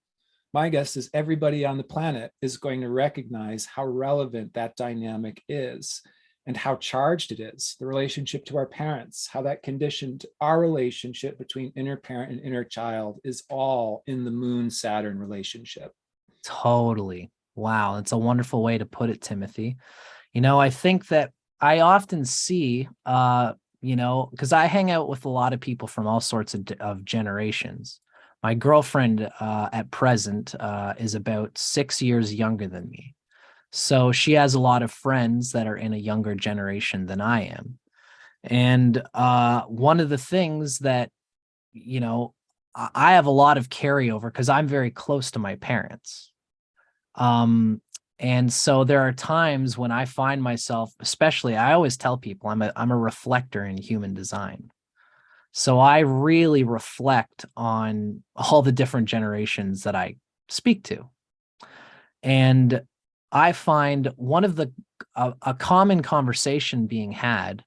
My guess is everybody on the planet is going to recognize how relevant that dynamic is and how charged it is. The relationship to our parents, how that conditioned our relationship between inner parent and inner child is all in the Moon-Saturn relationship. Totally. Wow. That's a wonderful way to put it, Timothy. I think that I often see, because I hang out with a lot of people from all sorts of generations. My girlfriend at present is about 6 years younger than me. So she has a lot of friends that are in a younger generation than I am. And one of the things that, I have a lot of carryover because I'm very close to my parents. And so there are times when I find myself, especially, I always tell people I'm a reflector in human design. So I really reflect on all the different generations that I speak to. And I find one of a common conversation being had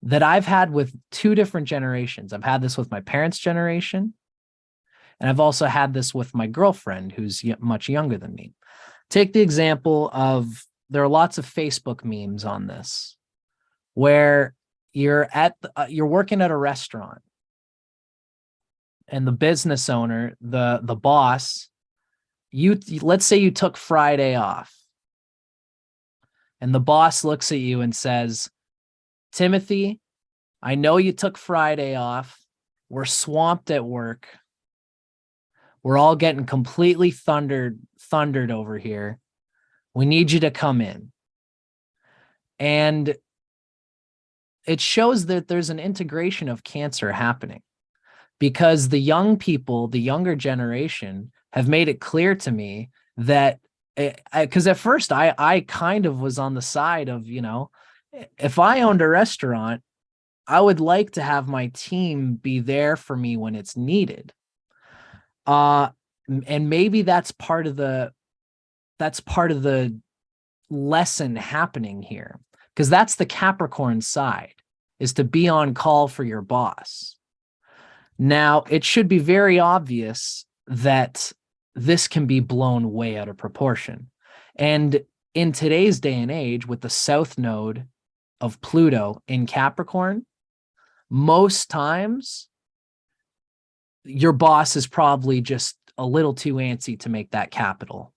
that I've had with two different generations. I've had this with my parents' generation, and I've also had this with my girlfriend, who's much younger than me. Take the example of, there are lots of Facebook memes on this, where you're working at a restaurant, and the business owner, the boss, let's say you took Friday off, and the boss looks at you and says, Timothy, I know you took Friday off. We're swamped at work. We're all getting completely thundered over here. We need you to come in. And it shows that there's an integration of Cancer happening, because the young people, the younger generation, have made it clear to me that, because at first I kind of was on the side of, if I owned a restaurant, I would like to have my team be there for me when it's needed. And maybe that's part of the lesson happening here, because that's the Capricorn side, is to be on call for your boss. Now, it should be very obvious that this can be blown way out of proportion. And in today's day and age, with the south node of Pluto in Capricorn, most times your boss is probably just a little too antsy to make that capital.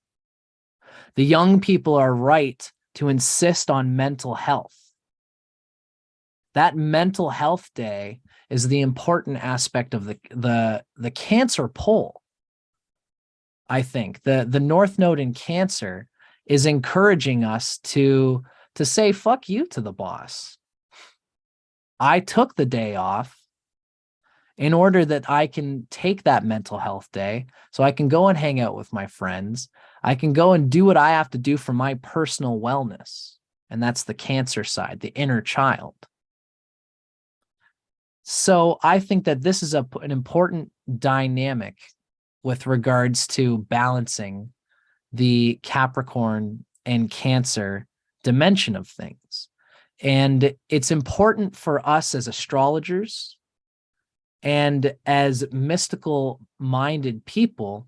The young people are right to insist on mental health. That mental health day is the important aspect of the Cancer pole. I think the North Node in Cancer is encouraging us to say fuck you to the boss. I took the day off in order that I can take that mental health day so I can go and hang out with my friends. I can go and do what I have to do for my personal wellness. And that's the Cancer side, the inner child. So I think that this is an important dynamic with regards to balancing the Capricorn and Cancer dimension of things. And it's important for us as astrologers and as mystical minded people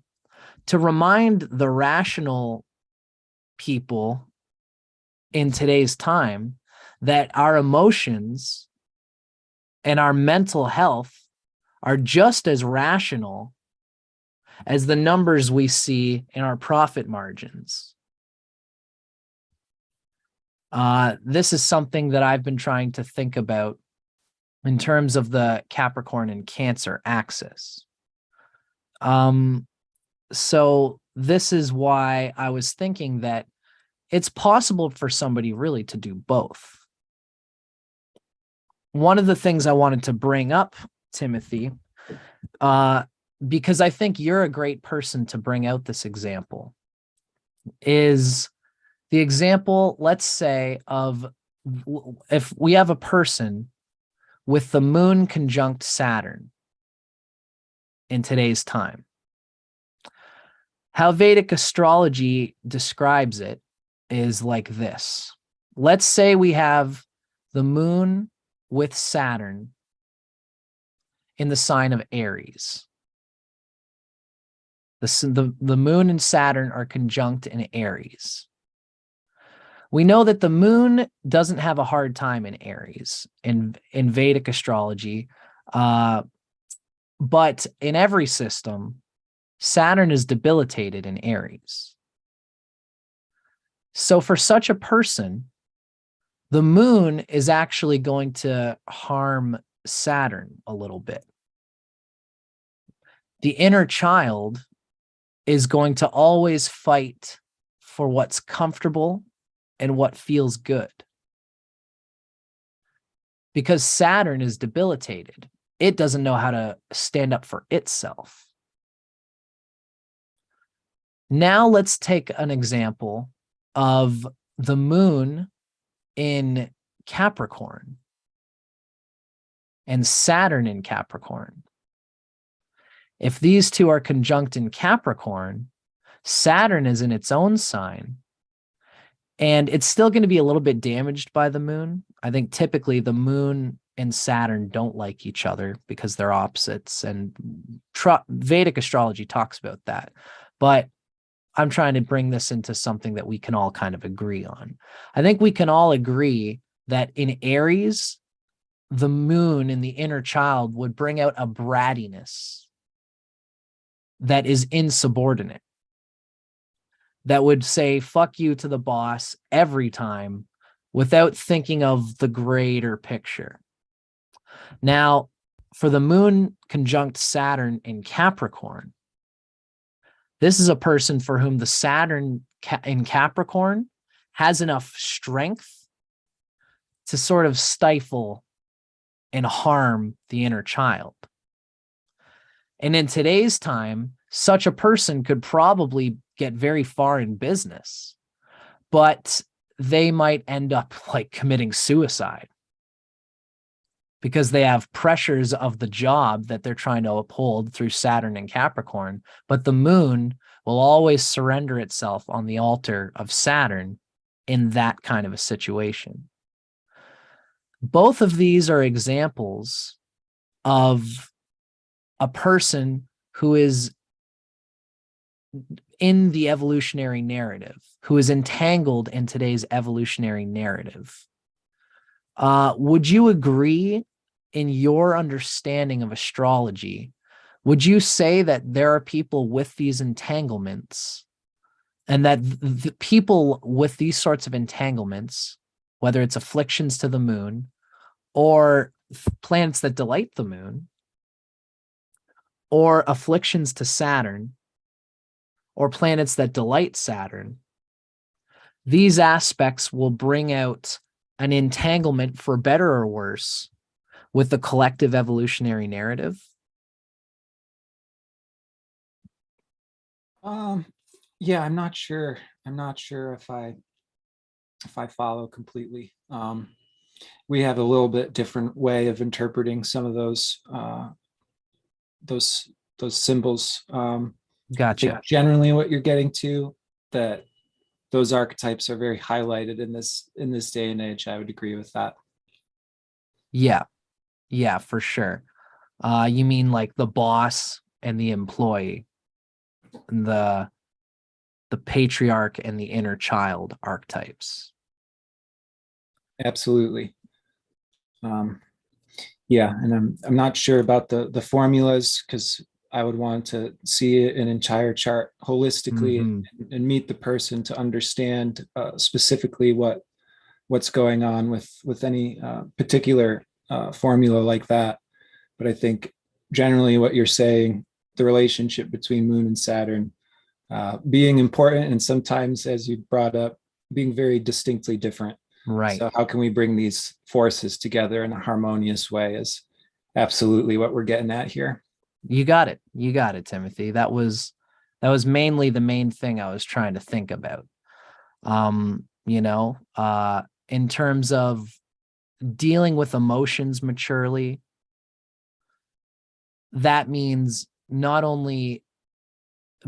to remind the rational people in today's time that our emotions and our mental health are just as rational as the numbers we see in our profit margins. This is something that I've been trying to think about in terms of the Capricorn and Cancer axis. So this is why I was thinking that it's possible for somebody really to do both. One of the things I wanted to bring up, Timothy, because I think you're a great person to bring out this example, is the example, let's say, of if we have a person with the moon conjunct Saturn in today's time. How Vedic astrology describes it is like this. Let's say we have the moon with Saturn in the sign of Aries. The moon and Saturn are conjunct in Aries. We know that the moon doesn't have a hard time in Aries in Vedic astrology, but in every system, Saturn is debilitated in Aries. So for such a person, the moon is actually going to harm Saturn a little bit. The inner child is going to always fight for what's comfortable and what feels good. Because Saturn is debilitated. It doesn't know how to stand up for itself. Now let's take an example of the moon in Capricorn and Saturn in Capricorn. If these two are conjunct in Capricorn, Saturn is in its own sign, and it's still going to be a little bit damaged by the moon. I think typically the moon and Saturn don't like each other because they're opposites, and Vedic astrology talks about that. But I'm trying to bring this into something that we can all kind of agree on. I think we can all agree that in Aries, the moon in the inner child would bring out a brattiness that is insubordinate, that would say, fuck you to the boss every time without thinking of the greater picture. Now, for the moon conjunct Saturn in Capricorn, this is a person for whom the Saturn in Capricorn has enough strength to sort of stifle and harm the inner child. And in today's time, such a person could probably get very far in business, but they might end up like committing suicide because they have pressures of the job that they're trying to uphold through Saturn and Capricorn, but the moon will always surrender itself on the altar of Saturn in that kind of a situation. Both of these are examples of a person who is in the evolutionary narrative, who is entangled in today's evolutionary narrative. Would you agree in your understanding of astrology, would you say that there are people with these entanglements, and that the people with these sorts of entanglements, whether it's afflictions to the moon or planets that delight the moon, or afflictions to Saturn, or planets that delight Saturn, these aspects will bring out an entanglement, for better or worse, with the collective evolutionary narrative? Yeah, I'm not sure. I'm not sure if I follow completely. We have a little bit different way of interpreting some of those symbols. I think Gotcha. generally what you're getting to, that those archetypes are very highlighted in this day and age. I would agree with that. Yeah. Yeah, for sure. You mean like the boss and the employee, and the patriarch and the inner child archetypes. Absolutely. Yeah, and I'm not sure about the formulas, because I would want to see an entire chart holistically, Mm-hmm. and meet the person to understand specifically what's going on with any particular formula like that. But I think generally what you're saying, the relationship between Moon and Saturn being important, and sometimes, as you brought up, being very distinctly different. Right. So how can we bring these forces together in a harmonious way is absolutely what we're getting at here. You got it. You got it, Timothy. That was mainly the main thing I was trying to think about. In terms of dealing with emotions maturely, that means not only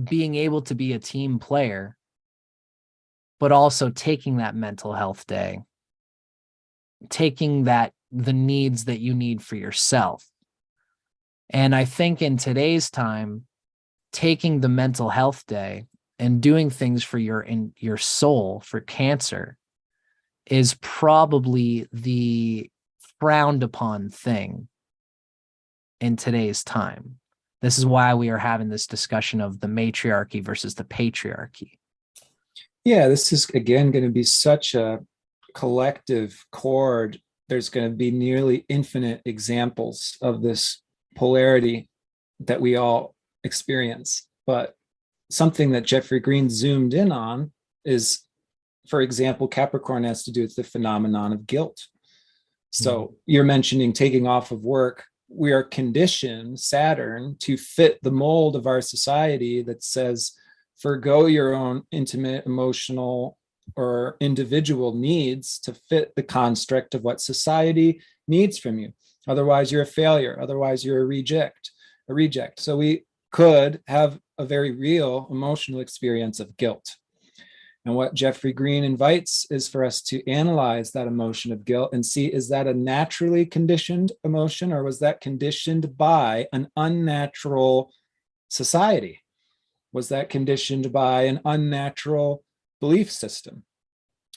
being able to be a team player, but also taking that mental health day, taking the needs that you need for yourself. And I think in today's time, taking the mental health day and doing things for your soul, for Cancer, is probably the frowned upon thing in today's time. This is why we are having this discussion of the matriarchy versus the patriarchy. Yeah, this is again going to be such a collective chord. There's going to be nearly infinite examples of this polarity that we all experience. But something that Jeffrey Green zoomed in on is, for example, Capricorn has to do with the phenomenon of guilt. So you're mentioning taking off of work. We are conditioned, Saturn, to fit the mold of our society that says, forgo your own intimate, emotional, or individual needs to fit the construct of what society needs from you. Otherwise, you're a failure. Otherwise, you're a reject. So we could have a very real emotional experience of guilt. And what Jeffrey Green invites is for us to analyze that emotion of guilt and see, is that a naturally conditioned emotion, or was that conditioned by an unnatural society? Was that conditioned by an unnatural belief system?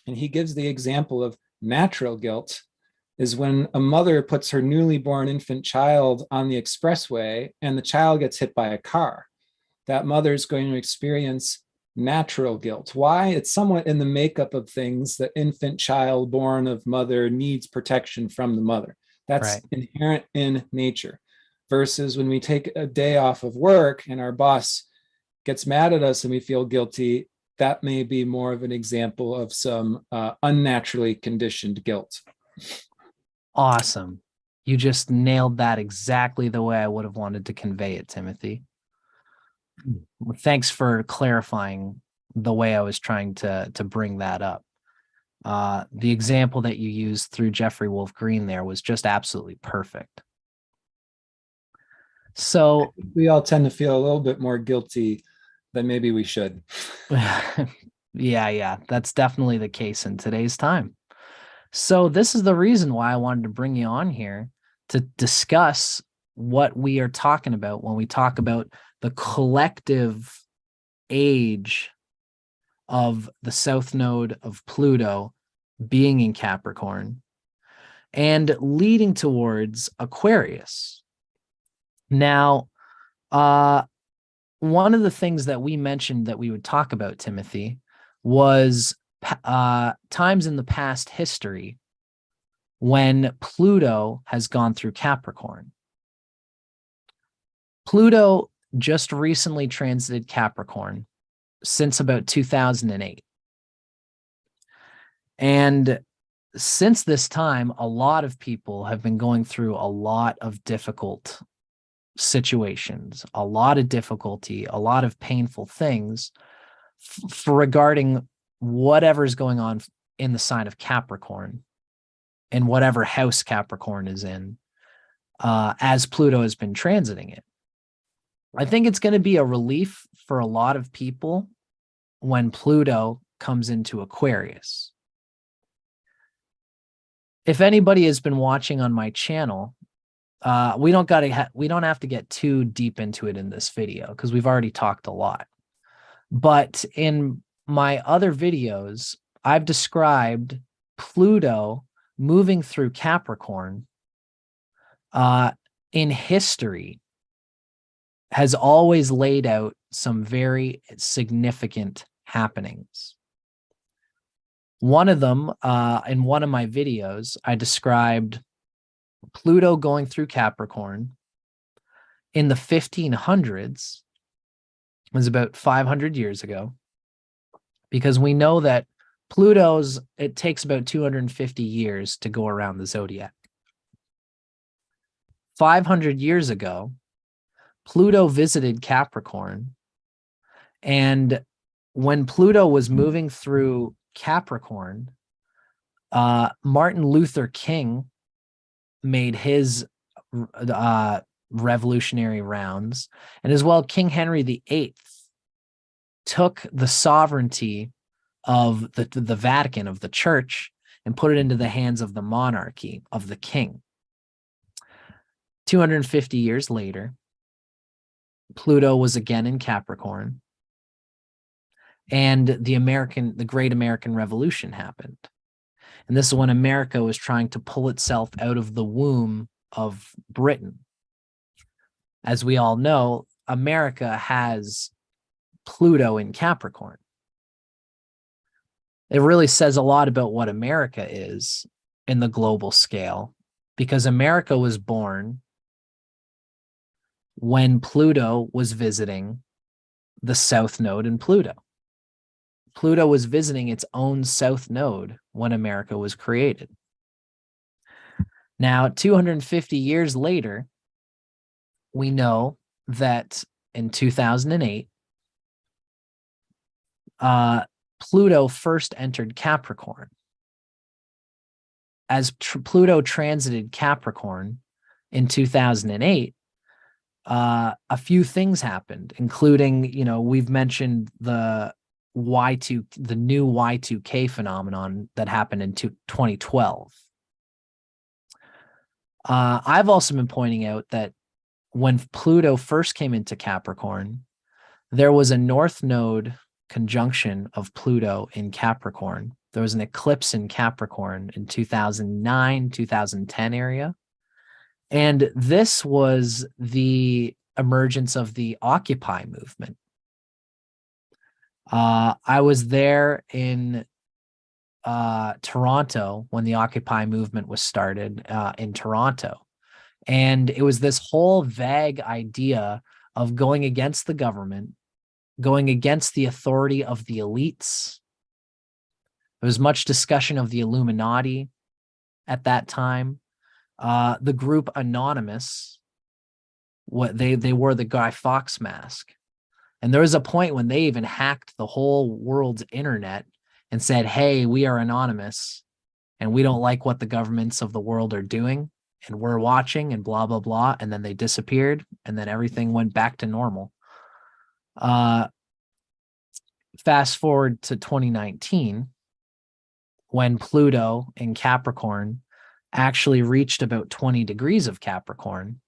And he gives the example of natural guilt is when a mother puts her newly born infant child on the expressway and the child gets hit by a car. That mother is going to experience natural guilt. Why? It's somewhat in the makeup of things. The infant child born of mother needs protection from the mother. That's right. Inherent in nature. Versus when we take a day off of work and our boss gets mad at us and we feel guilty, that may be more of an example of some unnaturally conditioned guilt. Awesome. You just nailed that exactly the way I would have wanted to convey it, Timothy. Thanks for clarifying the way I was trying to bring that up. The example that you used through Jeffrey Wolf Green there was just absolutely perfect. So we all tend to feel a little bit more guilty than maybe we should. Yeah, that's definitely the case in today's time. So this is the reason why I wanted to bring you on here to discuss what we are talking about when we talk about the collective age of the south node of Pluto being in Capricorn, and leading towards Aquarius. Now, one of the things that we mentioned that we would talk about, Timothy, was times in the past history when Pluto has gone through Capricorn. Pluto just recently transited Capricorn since about 2008. And since this time, a lot of people have been going through a lot of difficult situations, a lot of difficulty, a lot of painful things for regarding whatever's going on in the sign of Capricorn, in whatever house Capricorn is in, as Pluto has been transiting it. I think it's going to be a relief for a lot of people when Pluto comes into Aquarius. If anybody has been watching on my channel, we don't have to get too deep into it in this video because we've already talked a lot. But in my other videos, I've described Pluto moving through Capricorn in history has always laid out some very significant happenings. One of them, in one of my videos, I described Pluto going through Capricorn in the 1500s. It was about 500 years ago, because we know that it takes about 250 years to go around the zodiac. 500 years ago, Pluto visited Capricorn, and when Pluto was moving through Capricorn, Martin Luther King made his revolutionary rounds, and as well King Henry VIII took the sovereignty of the Vatican, of the church, and put it into the hands of the monarchy, of the king. 250 years later, Pluto was again in Capricorn, and the Great American Revolution happened. And this is when America was trying to pull itself out of the womb of Britain. As we all know, America has Pluto in Capricorn. It really says a lot about what America is in the global scale, because America was born when Pluto was visiting the south node in Pluto. Pluto was visiting its own south node when America was created. Now, 250 years later, we know that in 2008, Pluto first entered Capricorn. As Pluto transited Capricorn in 2008, a few things happened, including, we've mentioned the new Y2K phenomenon that happened in 2012. I've also been pointing out that when Pluto first came into Capricorn, there was a north node conjunction of Pluto in Capricorn. There was an eclipse in Capricorn in 2009, 2010 area. And this was the emergence of the Occupy movement. I was there in Toronto when the Occupy movement was started in Toronto. And it was this whole vague idea of going against the government, going against the authority of the elites. There was much discussion of the Illuminati at that time. The group Anonymous, they wore the Guy Fawkes mask. And there was a point when they even hacked the whole world's internet and said, hey, we are anonymous and we don't like what the governments of the world are doing, and we're watching and blah, blah, blah. And then they disappeared, and then everything went back to normal. Fast forward to 2019, when Pluto in Capricorn actually reached about 20 degrees of Capricorn,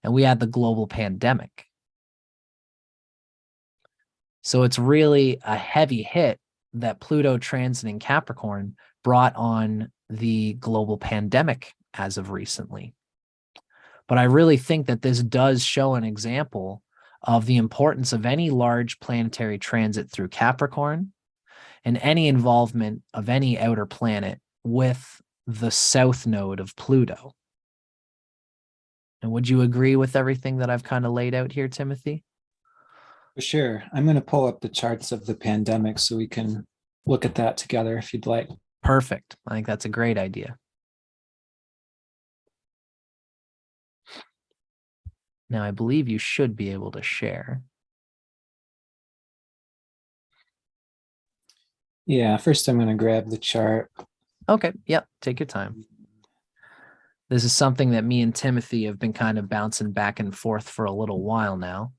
and we had the global pandemic. So it's really a heavy hit that Pluto transiting Capricorn brought on the global pandemic as of recently. But I really think that this does show an example of the importance of any large planetary transit through Capricorn and any involvement of any outer planet with the south node of Pluto. And would you agree with everything that I've kind of laid out here, Timothy? For sure. I'm going to pull up the charts of the pandemic so we can look at that together if you'd like. Perfect. I think that's a great idea. Now, I believe you should be able to share. Yeah, first I'm going to grab the chart. Okay, yep, take your time. This is something that me and Timothy have been kind of bouncing back and forth for a little while now.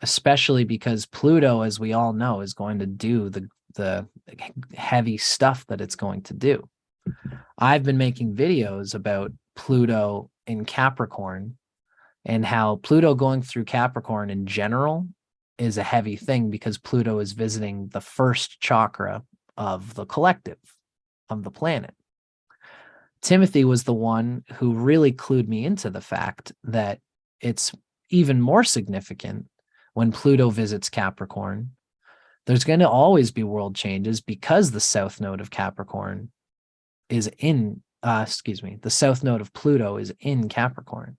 Especially because Pluto, as we all know, is going to do the heavy stuff that it's going to do. I've been making videos about Pluto in Capricorn and how Pluto going through Capricorn in general is a heavy thing because Pluto is visiting the first chakra of the collective, of the planet. Timothy was the one who really clued me into the fact that it's even more significant when Pluto visits Capricorn. There's going to always be world changes because the south node of Capricorn is in, the south node of Pluto is in Capricorn.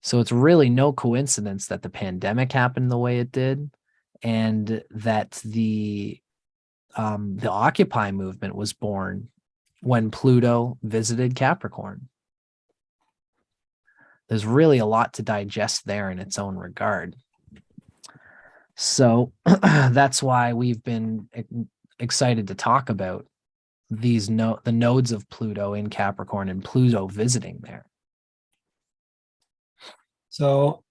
So it's really no coincidence that the pandemic happened the way it did, and that the Occupy movement was born when Pluto visited Capricorn. There's really a lot to digest there in its own regard. So that's why we've been excited to talk about the nodes of Pluto in Capricorn and Pluto visiting there. So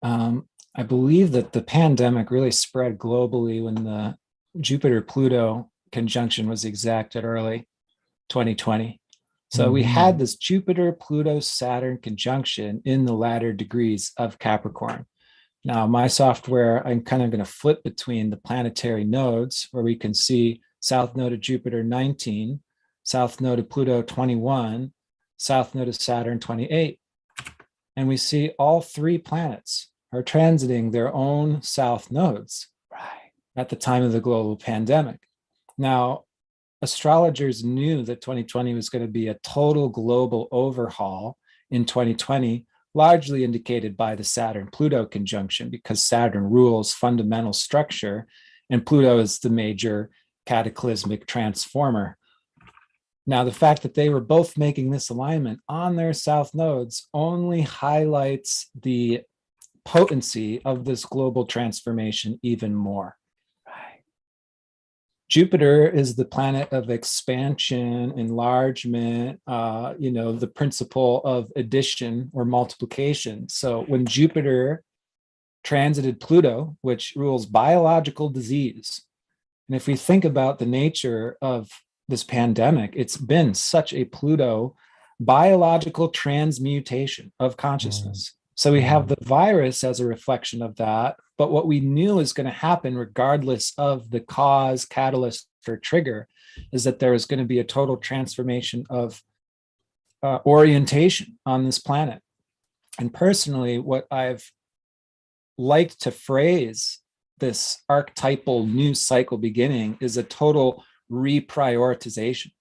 I believe that the pandemic really spread globally when the Jupiter-Pluto conjunction was exacted early 2020. So we had this Jupiter-Pluto-Saturn conjunction in the latter degrees of Capricorn. Now, my software, I'm kind of going to flip between the planetary nodes where we can see south node of Jupiter 19, south node of Pluto 21, south node of Saturn 28. And we see all three planets are transiting their own south nodes at the time of the global pandemic. Now, astrologers knew that 2020 was going to be a total global overhaul in 2020, largely indicated by the Saturn-Pluto conjunction, because Saturn rules fundamental structure and Pluto is the major cataclysmic transformer. Now, the fact that they were both making this alignment on their south nodes only highlights the potency of this global transformation even more. Jupiter is the planet of expansion, enlargement, the principle of addition or multiplication. So when Jupiter transited Pluto, which rules biological disease, and if we think about the nature of this pandemic, it's been such a Pluto biological transmutation of consciousness. So we have the virus as a reflection of that, but what we knew is going to happen regardless of the cause, catalyst, or trigger is that there is going to be a total transformation of orientation on this planet. And personally, what I've liked to phrase this archetypal new cycle beginning is a total reprioritization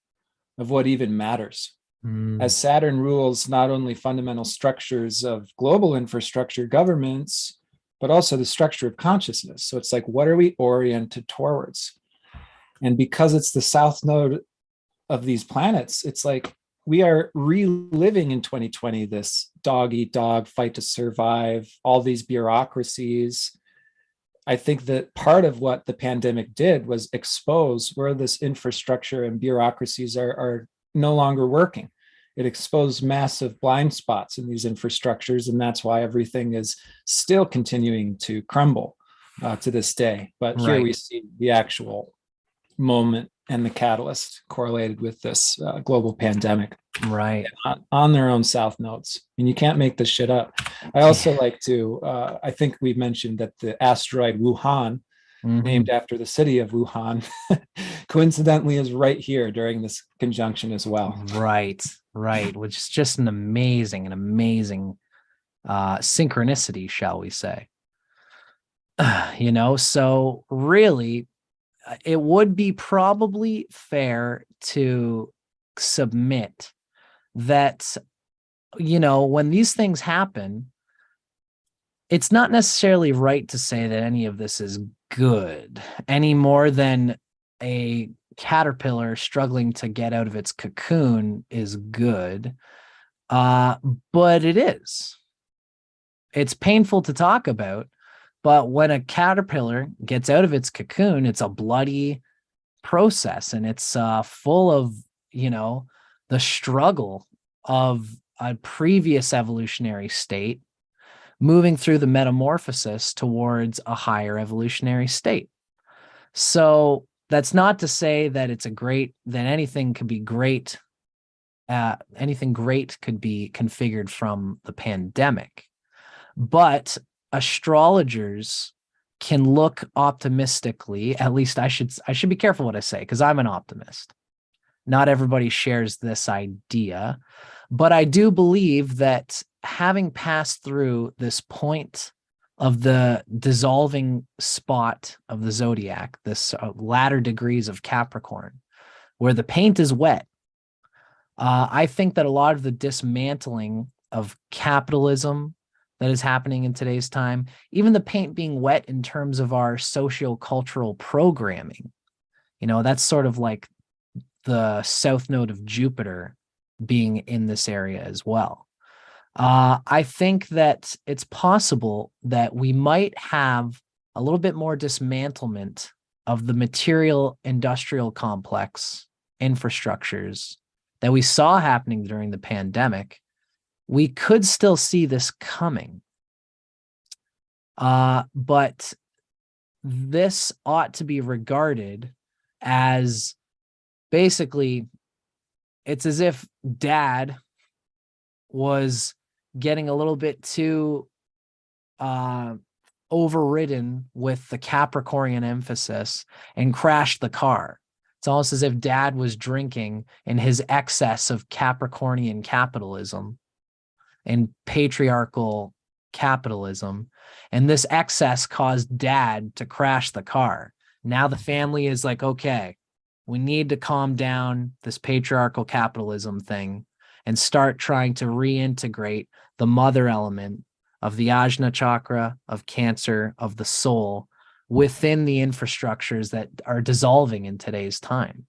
of what even matters. As Saturn rules not only fundamental structures of global infrastructure governments, but also the structure of consciousness. So it's like, what are we oriented towards? And because it's the south node of these planets, it's like we are reliving in 2020 this dog eat dog, fight to survive, all these bureaucracies. I think that part of what the pandemic did was expose where this infrastructure and bureaucracies are no longer working. It exposed massive blind spots in these infrastructures, and that's why everything is still continuing to crumble to this day. But here we see the actual moment and the catalyst correlated with this global pandemic. Right. On their own south nodes. And you can't make this shit up. I also like to, I think we mentioned that the asteroid Wuhan Mhm. named after the city of Wuhan, coincidentally is right here during this conjunction as well. Right, right, which is just an amazing synchronicity, shall we say. So really, it would be probably fair to submit that, when these things happen, it's not necessarily right to say that any of this is good any more than a caterpillar struggling to get out of its cocoon is good. But it is. It's painful to talk about, but when a caterpillar gets out of its cocoon, it's a bloody process, and it's full of, the struggle of a previous evolutionary state moving through the metamorphosis towards a higher evolutionary state. So that's not to say that anything could be great. Anything great could be configured from the pandemic, but astrologers can look optimistically. At least I should be careful what I say, because I'm an optimist. Not everybody shares this idea, but I do believe that having passed through this point of the dissolving spot of the zodiac, this latter degrees of Capricorn, where the paint is wet, I think that a lot of the dismantling of capitalism that is happening in today's time, even the paint being wet in terms of our socio-cultural programming, that's sort of like the south node of Jupiter being in this area as well. I think that it's possible that we might have a little bit more dismantlement of the material industrial complex infrastructures that we saw happening during the pandemic. We could still see this coming. But this ought to be regarded as basically, it's as if dad was getting a little bit too overridden with the Capricornian emphasis and crashed the car. It's almost as if dad was drinking in his excess of Capricornian capitalism and patriarchal capitalism. And this excess caused dad to crash the car. Now the family is like, okay, we need to calm down this patriarchal capitalism thing and start trying to reintegrate the mother element of the Ajna chakra, of Cancer, of the soul within the infrastructures that are dissolving in today's time.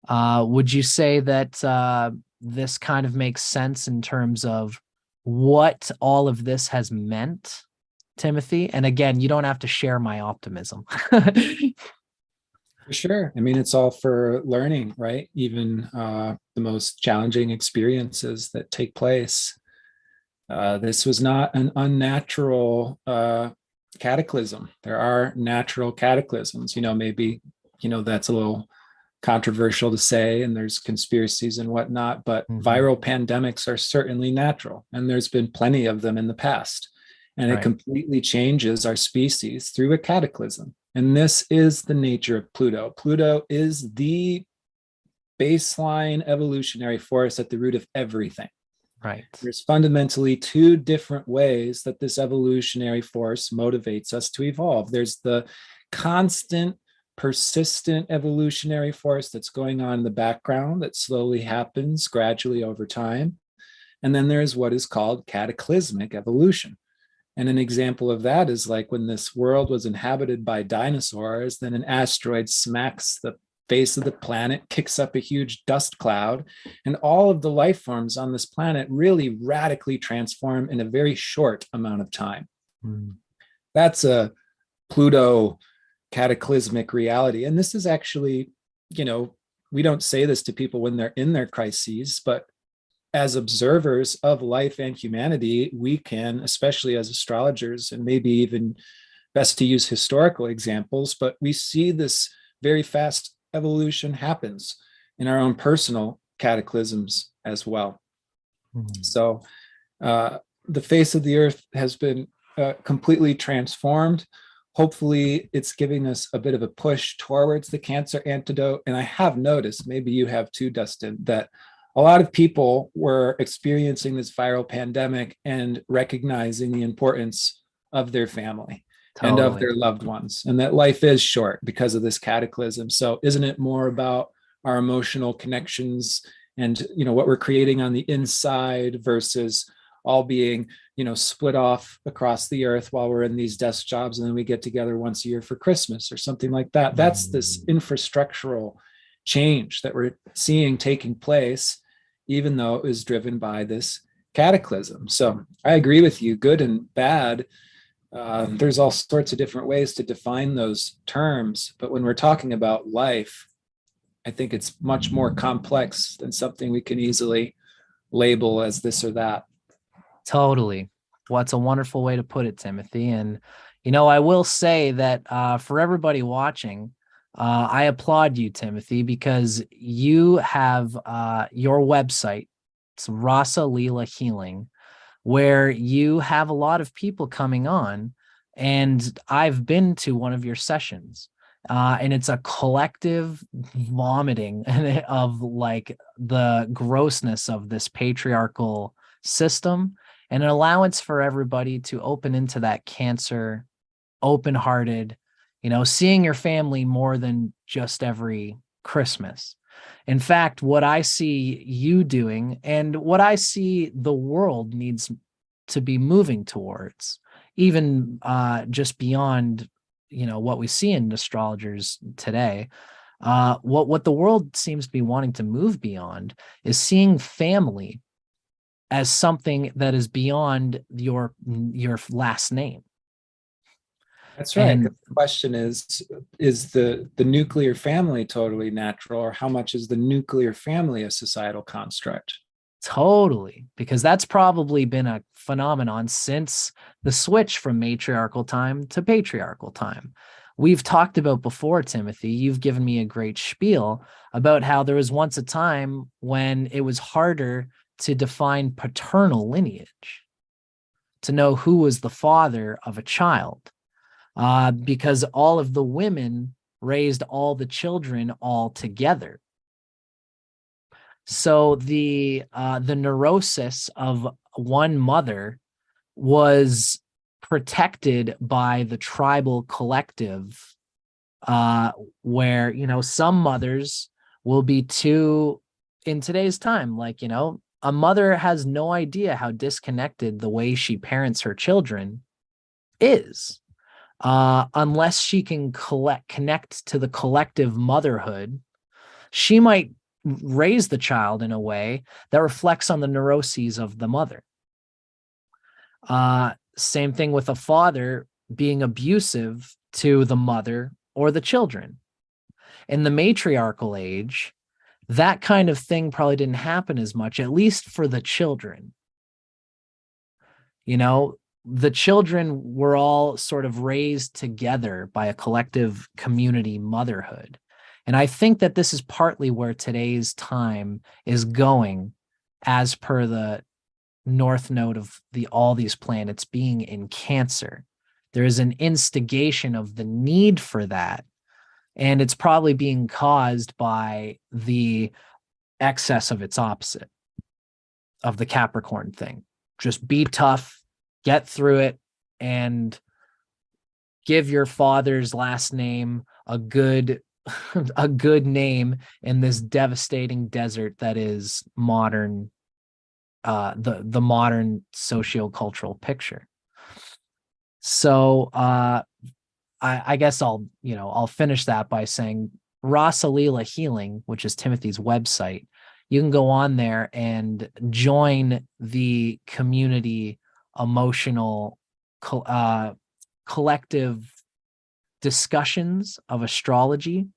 Would you say that this kind of makes sense in terms of what all of this has meant, Timothy? And again, you don't have to share my optimism. For sure. I mean, it's all for learning, right? Even the most challenging experiences that take place. This was not an unnatural cataclysm. There are natural cataclysms. Maybe, that's a little controversial to say, and there's conspiracies and whatnot, but viral pandemics are certainly natural. And there's been plenty of them in the past. And it completely changes our species through a cataclysm. And this is the nature of Pluto. Pluto is the baseline evolutionary force at the root of everything. Right. There's fundamentally two different ways that this evolutionary force motivates us to evolve. There's the constant, persistent evolutionary force that's going on in the background that slowly happens gradually over time. And then there's what is called cataclysmic evolution. And an example of that is like when this world was inhabited by dinosaurs, then an asteroid smacks the face of the planet, kicks up a huge dust cloud, and all of the life forms on this planet really radically transform in a very short amount of time. That's a Pluto cataclysmic reality. And this is actually, we don't say this to people when they're in their crises, but as observers of life and humanity, we can, especially as astrologers, and maybe even best to use historical examples, but we see this very fast evolution happens in our own personal cataclysms as well. So the face of the earth has been completely transformed. Hopefully, it's giving us a bit of a push towards the cancer antidote. And I have noticed, maybe you have too, Dustin, that a lot of people were experiencing this viral pandemic and recognizing the importance of their family and of Totally. their loved ones, and that life is short because of this cataclysm. So, isn't it more about our emotional connections and what we're creating on the inside versus all being split off across the earth while we're in these desk jobs, and then we get together once a year for Christmas or something like that? That's this infrastructural change that we're seeing taking place, even though it was driven by this cataclysm. So I agree with you, good and bad. There's all sorts of different ways to define those terms, but when we're talking about life, I think it's much more complex than something we can easily label as this or that. Totally. Well, it's a wonderful way to put it, Timothy. And, I will say that for everybody watching, I applaud you, Timothy, because you have your website, it's Rasalila Healing, where you have a lot of people coming on. And I've been to one of your sessions. And it's a collective vomiting of like the grossness of this patriarchal system, and an allowance for everybody to open into that cancer, open-hearted, seeing your family more than just every Christmas. In fact, what I see you doing and what I see the world needs to be moving towards, even just beyond, what we see in astrologers today, what the world seems to be wanting to move beyond is seeing family as something that is beyond your last name. That's right. And The question is the nuclear family totally natural, or how much is the nuclear family a societal construct? totally, because that's probably been a phenomenon since the switch from matriarchal time to patriarchal time. We've talked about before, Timothy, you've given me a great spiel about how there was once a time when it was harder to define paternal lineage, to know who was the father of a child, because all of the women raised all the children all together. So the neurosis of one mother was protected by the tribal collective, where some mothers will be too, in today's time, like a mother has no idea how disconnected the way she parents her children is, unless she can connect to the collective motherhood. She might raise the child in a way that reflects on the neuroses of the mother. Same thing with a father being abusive to the mother or the children. In the matriarchal age, that kind of thing probably didn't happen as much, at least for the children. The children were all sort of raised together by a collective community motherhood. And I think that this is partly where today's time is going, as per the north node of all these planets being in Cancer. There is an instigation of the need for that. And it's probably being caused by the excess of its opposite, of the Capricorn thing. Just be tough, get through it, and give your father's last name a good name in this devastating desert that is modern, the modern socio-cultural picture. So I guess I'll finish that by saying Rasalila Healing, which is Timothy's website. You can go on there and join the community emotional collective discussions of astrology.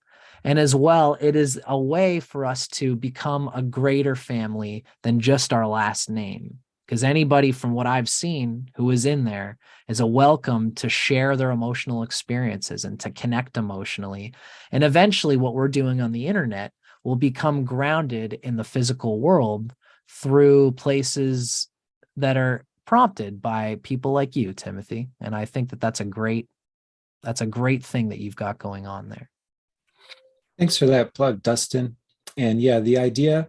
And as well, it is a way for us to become a greater family than just our last name. Because anybody from what I've seen who is in there is a welcome to share their emotional experiences and to connect emotionally. And eventually what we're doing on the internet will become grounded in the physical world through places that are prompted by people like you, Timothy. And I think that that's a great thing that you've got going on there. Thanks for that plug, Dustin. And yeah, the idea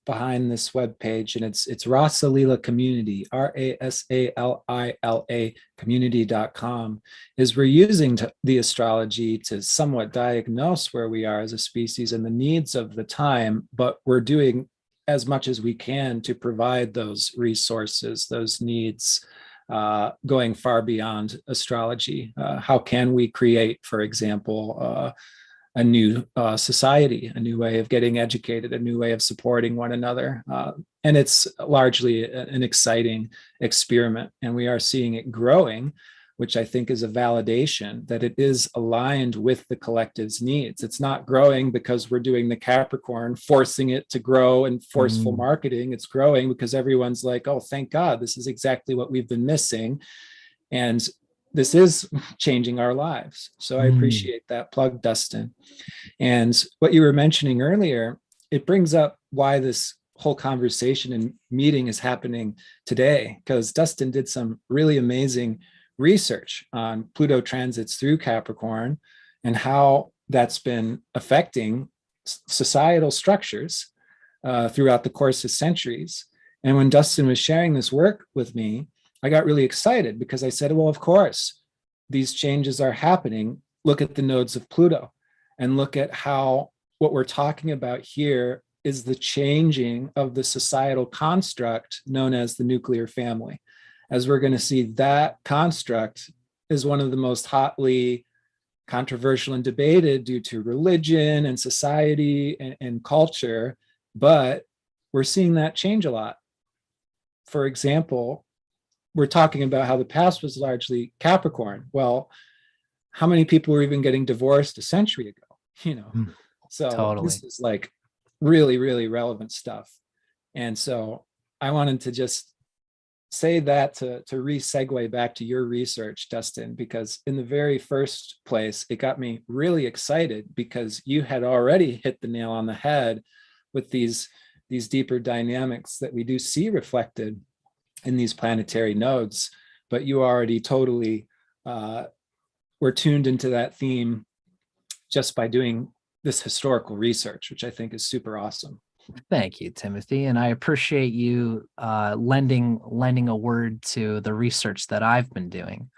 behind this webpage, and it's Rasalila Community, Rasalila community.com, is we're using the astrology to somewhat diagnose where we are as a species and the needs of the time, but we're doing as much as we can to provide those resources, those needs, going far beyond astrology. How can we create, for example, a new society, a new way of getting educated, a new way of supporting one another. And it's largely an exciting experiment. And we are seeing it growing, which I think is a validation that it is aligned with the collective's needs. It's not growing because we're doing the Capricorn, forcing it to grow and forceful marketing. It's growing because everyone's like, oh, thank God, this is exactly what we've been missing. And this is changing our lives. So I appreciate that plug, Dustin. And what you were mentioning earlier, it brings up why this whole conversation and meeting is happening today, because Dustin did some really amazing research on Pluto transits through Capricorn and how that's been affecting societal structures throughout the course of centuries. And when Dustin was sharing this work with me, I got really excited because I said, well, of course, these changes are happening. Look at the nodes of Pluto and look at how what we're talking about here is the changing of the societal construct known as the nuclear family. As we're going to see, that construct is one of the most hotly controversial and debated due to religion and society and culture, but we're seeing that change a lot. For example, we're talking about how the past was largely Capricorn. Well, how many people were even getting divorced a century ago? So totally. This is like really, really relevant stuff. And so I wanted to just say that to re-segue back to your research, Dustin, because in the very first place, it got me really excited because you had already hit the nail on the head with these deeper dynamics that we do see reflected in these planetary nodes, but you already totally were tuned into that theme just by doing this historical research, which I think is super awesome. Thank you, Timothy. And I appreciate you lending a word to the research that I've been doing.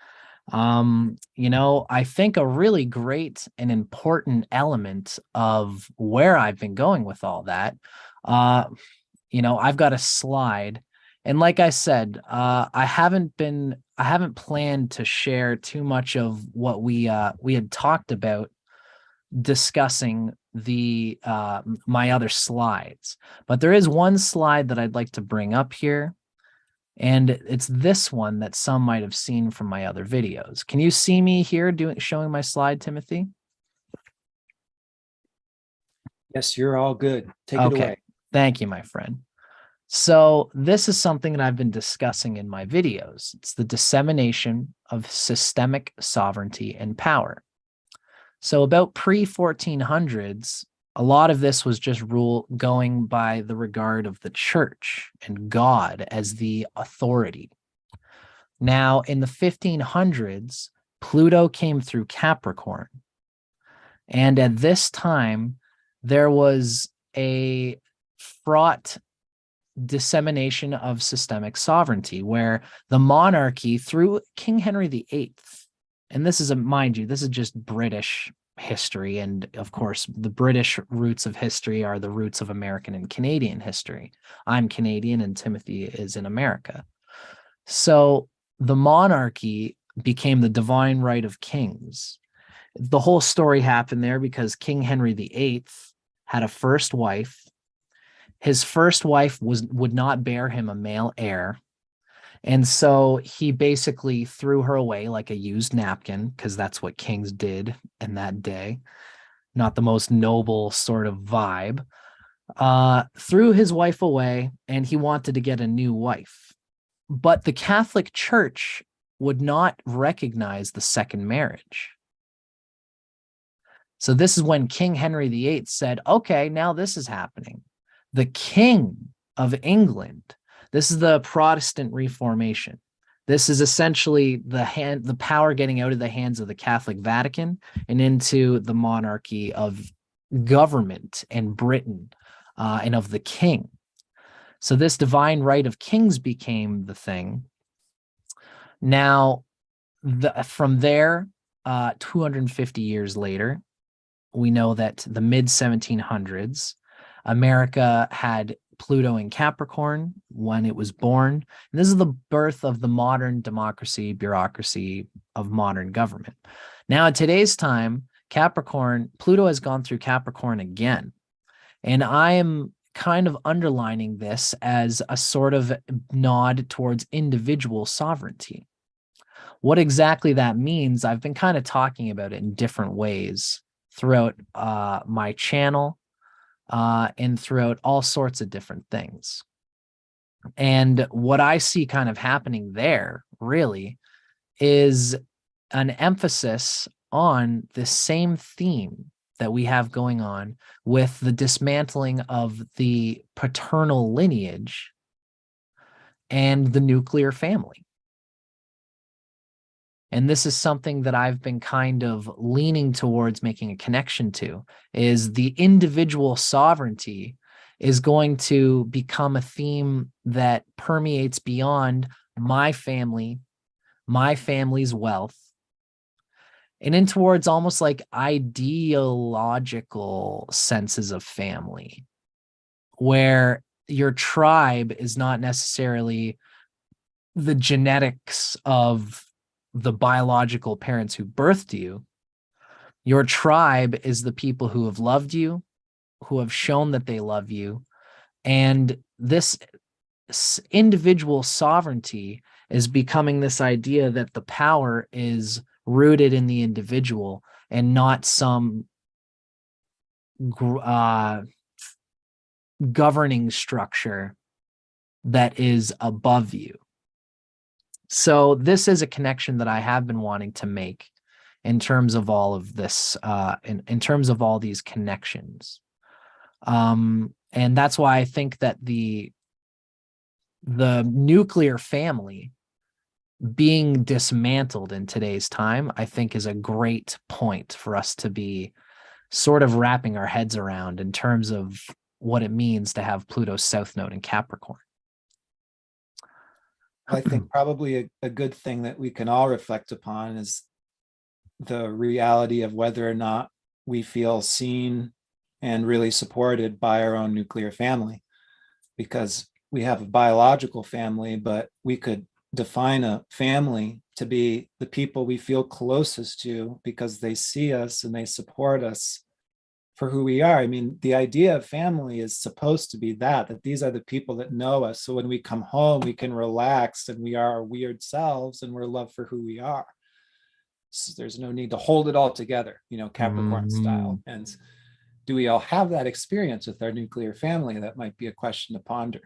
I think a really great and important element of where I've been going with all that, I've got a slide. And like I said, I haven't planned to share too much of what we had talked about discussing the my other slides, but there is one slide that I'd like to bring up here, and it's this one that some might have seen from my other videos. Can you see me here showing my slide, Timothy? Yes, you're all good. Take it away. Thank you, my friend. So this is something that I've been discussing in my videos. It's the dissemination of systemic sovereignty and power. So about pre-1400s, a lot of this was just going by the regard of the church and God as the authority. Now, in the 1500s, Pluto came through Capricorn. And at this time, there was a fraught dissemination of systemic sovereignty where the monarchy through King Henry VIII, and this is mind you, this is just British history. And of course, the British roots of history are the roots of American and Canadian history. I'm Canadian and Timothy is in America. So the monarchy became the divine right of kings. The whole story happened there because King Henry VIII had a first wife. His first wife would not bear him a male heir. And so he basically threw her away like a used napkin, because that's what kings did in that day. Not the most noble sort of vibe. Threw his wife away, and he wanted to get a new wife. But the Catholic Church would not recognize the second marriage. So this is when King Henry VIII said, okay, now this is happening. The King of England, This is the Protestant Reformation. This is essentially the power getting out of the hands of the Catholic Vatican and into the monarchy of government and Britain and of the king. So this divine right of kings became the thing. Now, from there, 250 years later, we know that the mid 1700s, America had Pluto in Capricorn when it was born. And this is the birth of the modern democracy, bureaucracy of modern government. Now, at today's time, Pluto has gone through Capricorn again. And I am kind of underlining this as a sort of nod towards individual sovereignty. What exactly that means, I've been kind of talking about it in different ways throughout my channel and throughout all sorts of different things. And what I see kind of happening there really is an emphasis on the same theme that we have going on with the dismantling of the paternal lineage and the nuclear family. And this is something that I've been kind of leaning towards making a connection to, is the individual sovereignty is going to become a theme that permeates beyond my family, my family's wealth, and in towards almost like ideological senses of family, where your tribe is not necessarily the genetics of the biological parents who birthed you. Your tribe is the people who have loved you, who have shown that they love you. And this individual sovereignty is becoming this idea that the power is rooted in the individual and not some governing structure that is above you. So this is a connection that I have been wanting to make in terms of all of this, in terms of all these connections. And that's why I think that the nuclear family being dismantled in today's time, I think is a great point for us to be sort of wrapping our heads around in terms of what it means to have Pluto's south node in Capricorn. I think probably a good thing that we can all reflect upon is the reality of whether or not we feel seen and really supported by our own nuclear family. Because we have a biological family, but we could define a family to be the people we feel closest to because they see us and they support us for who we are. I mean, the idea of family is supposed to be that these are the people that know us. So when we come home, we can relax and we are our weird selves and we're loved for who we are. So there's no need to hold it all together, Capricorn style. And do we all have that experience with our nuclear family? That might be a question to ponder.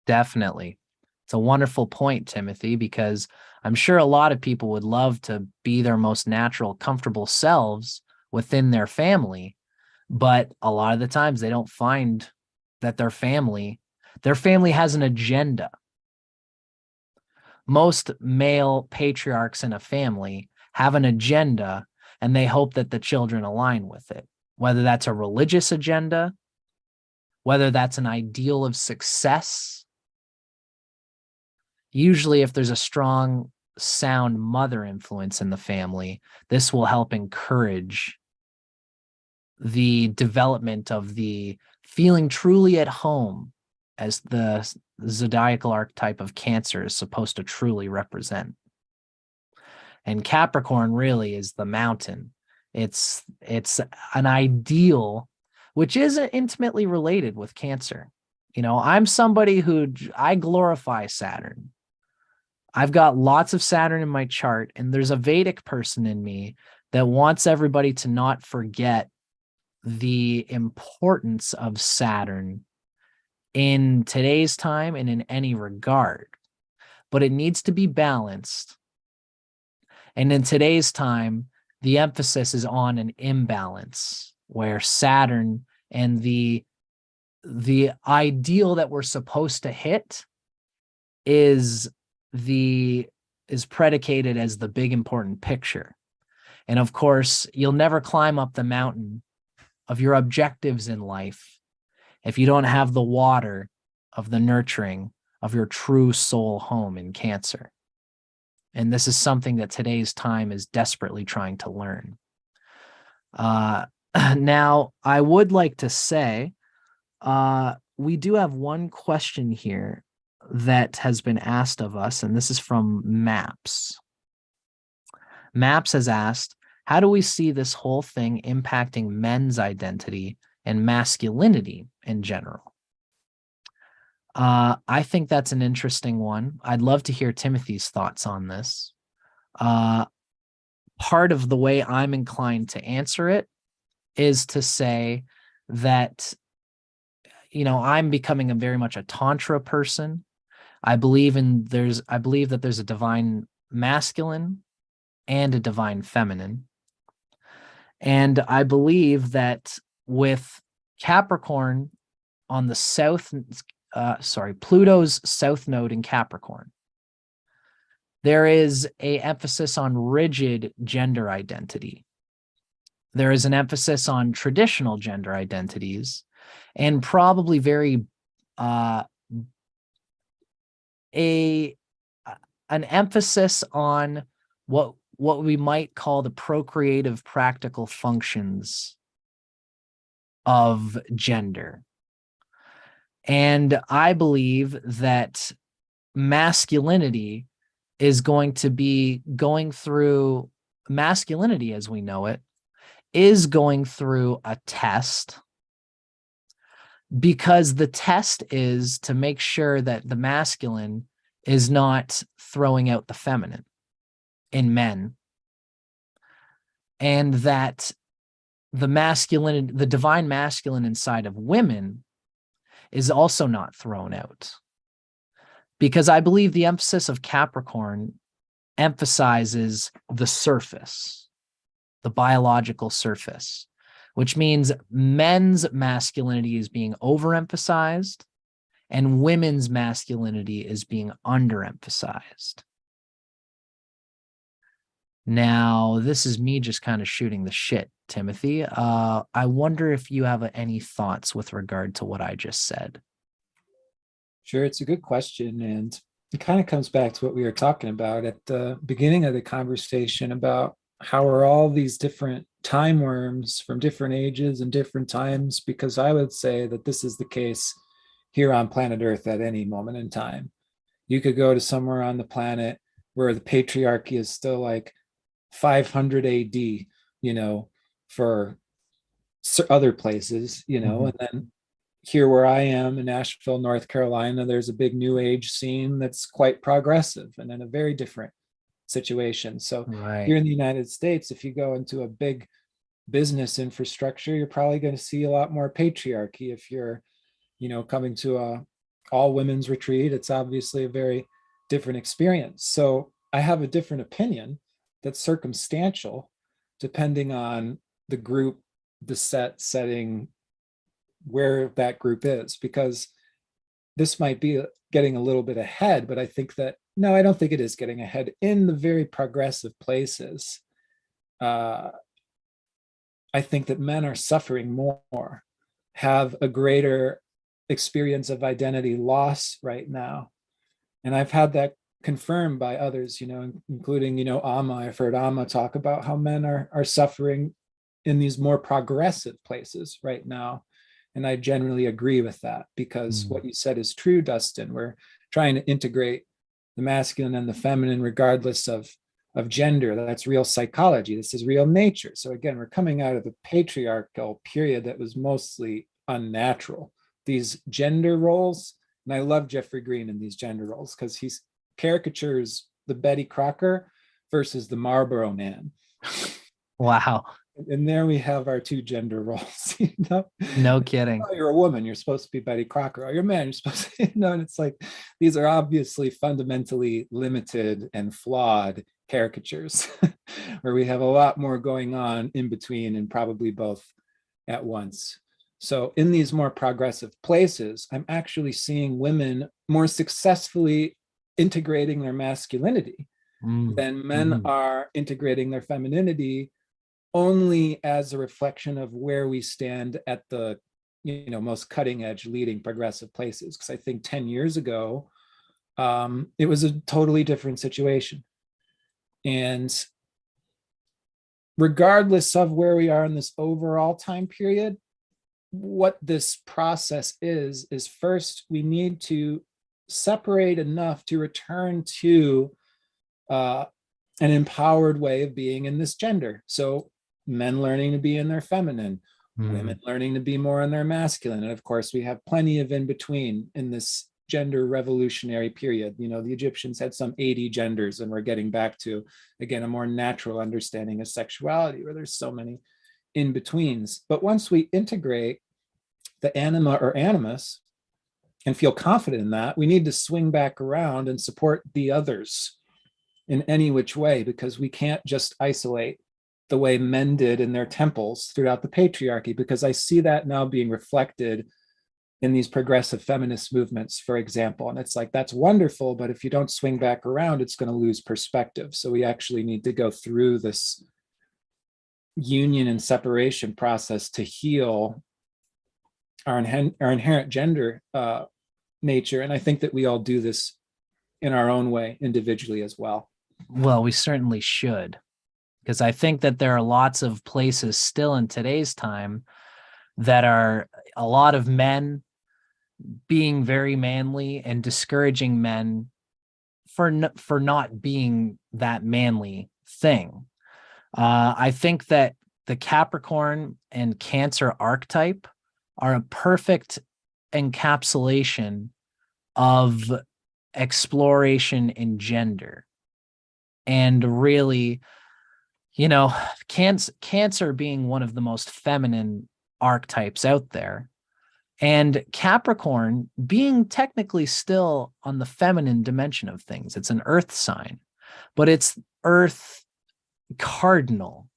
Definitely. It's a wonderful point, Timothy, because I'm sure a lot of people would love to be their most natural, comfortable selves within their family. But a lot of the times they don't find that their family has an agenda. Most male patriarchs in a family have an agenda and they hope that the children align with it, whether that's a religious agenda, whether that's an ideal of success. Usually, if there's a strong, sound mother influence in the family, this will help encourage the development of the feeling truly at home, as the zodiacal archetype of Cancer is supposed to truly represent. And Capricorn really is the mountain. It's an ideal, which is intimately related with Cancer. I'm somebody I glorify Saturn. I've got lots of Saturn in my chart, and there's a Vedic person in me that wants everybody to not forget the importance of Saturn in today's time and in any regard, but it needs to be balanced. And in today's time, the emphasis is on an imbalance where Saturn and the ideal that we're supposed to hit is predicated as the big important picture. And of course, you'll never climb up the mountain of your objectives in life if you don't have the water of the nurturing of your true soul home in Cancer. And this is something that today's time is desperately trying to learn. Now, I would like to say, we do have one question here that has been asked of us, and this is from Maps. Maps has asked, how do we see this whole thing impacting men's identity and masculinity in general? I think that's an interesting one. I'd love to hear Timothy's thoughts on this. Part of the way I'm inclined to answer it is to say that, I'm becoming very much a Tantra person. I believe that there's a divine masculine and a divine feminine. And I believe that with Capricorn on the Pluto's south node in Capricorn, there is an emphasis on rigid gender identity. There is an emphasis on traditional gender identities, and probably an emphasis on what we might call the procreative practical functions of gender. And I believe that masculinity is going to be masculinity as we know it is going through a test, because the test is to make sure that the masculine is not throwing out the feminine in men, and that the divine masculine inside of women is also not thrown out. Because I believe the emphasis of Capricorn emphasizes the surface, the biological surface, which means men's masculinity is being overemphasized and women's masculinity is being underemphasized. Now, this is me just kind of shooting the shit, Timothy. I wonder if you have any thoughts with regard to what I just said. Sure, it's a good question. And it kind of comes back to what we were talking about at the beginning of the conversation about how are all these different time worms from different ages and different times, because I would say that this is the case here on planet Earth at any moment in time. You could go to somewhere on the planet where the patriarchy is still like 500 AD, for other places, Mm-hmm. and then here where I am in Asheville, North Carolina, there's a big new age scene that's quite progressive and in a very different situation. So Right. here in the United States, if you go into a big business infrastructure, you're probably going to see a lot more patriarchy. If you're, coming to a all women's retreat, it's obviously a very different experience. So I have a different opinion that's circumstantial depending on the group, the setting, where that group is, because this might be getting a little bit ahead, but I think that, no, I don't think it is getting ahead in the very progressive places. I think that men are suffering more, have a greater experience of identity loss right now. And I've had that confirmed by others, including, Amma. I've heard Amma talk about how men are suffering in these more progressive places right now. And I generally agree with that, because what you said is true, Dustin. We're trying to integrate the masculine and the feminine regardless of gender. That's real psychology. This is real nature. So again, we're coming out of the patriarchal period that was mostly unnatural. These gender roles, and I love Jeffrey Green in these gender roles because he caricatures the Betty Crocker versus the Marlboro Man. Wow. And there we have our two gender roles. No kidding. Oh, you're a woman, you're supposed to be Betty Crocker. Oh, you're a man, you're supposed to, and it's like, these are obviously fundamentally limited and flawed caricatures where we have a lot more going on in between and probably both at once. So in these more progressive places, I'm actually seeing women more successfully integrating their masculinity, Mm. then men Mhm. are integrating their femininity only as a reflection of where we stand at the most cutting edge, leading progressive places. Because I think 10 years ago, it was a totally different situation. And regardless of where we are in this overall time period, what this process is first we need to separate enough to return to an empowered way of being in this gender. So men learning to be in their feminine, women Mm. learning to be more in their masculine. And of course, we have plenty of in between in this gender revolutionary period. The Egyptians had some 80 genders, and we're getting back to, again, a more natural understanding of sexuality where there's so many in betweens. But once we integrate the anima or animus and feel confident in that, we need to swing back around and support the others in any which way, because we can't just isolate the way men did in their temples throughout the patriarchy, because I see that now being reflected in these progressive feminist movements, for example. And it's like, that's wonderful, but if you don't swing back around, it's going to lose perspective. So we actually need to go through this union and separation process to heal our inherent gender nature. And I think that we all do this in our own way individually as well. Well, we certainly should, because I think that there are lots of places still in today's time that are a lot of men being very manly and discouraging men for not being that manly thing. I think that the Capricorn and Cancer archetype are a perfect encapsulation of exploration in gender. And really, Cancer being one of the most feminine archetypes out there, and Capricorn being technically still on the feminine dimension of things. It's an earth sign, but it's earth cardinal,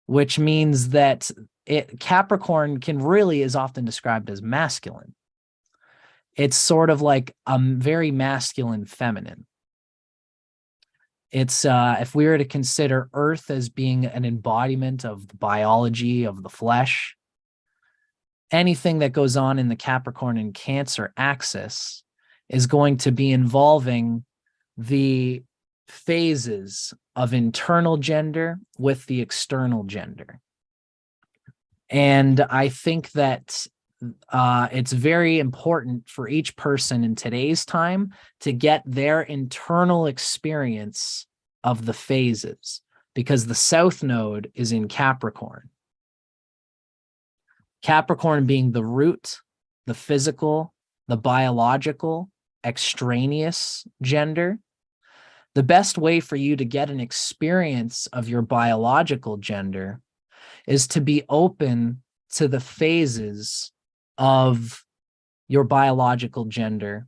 which means that Capricorn is often described as masculine. It's sort of like a very masculine feminine. It's if we were to consider Earth as being an embodiment of the biology of the flesh, anything that goes on in the Capricorn and Cancer axis is going to be involving the phases of internal gender with the external gender. And I think that it's very important for each person in today's time to get their internal experience of the phases, because the South Node is in Capricorn. Capricorn being the root, the physical, the biological, extraneous gender. The best way for you to get an experience of your biological gender is to be open to the phases of your biological gender,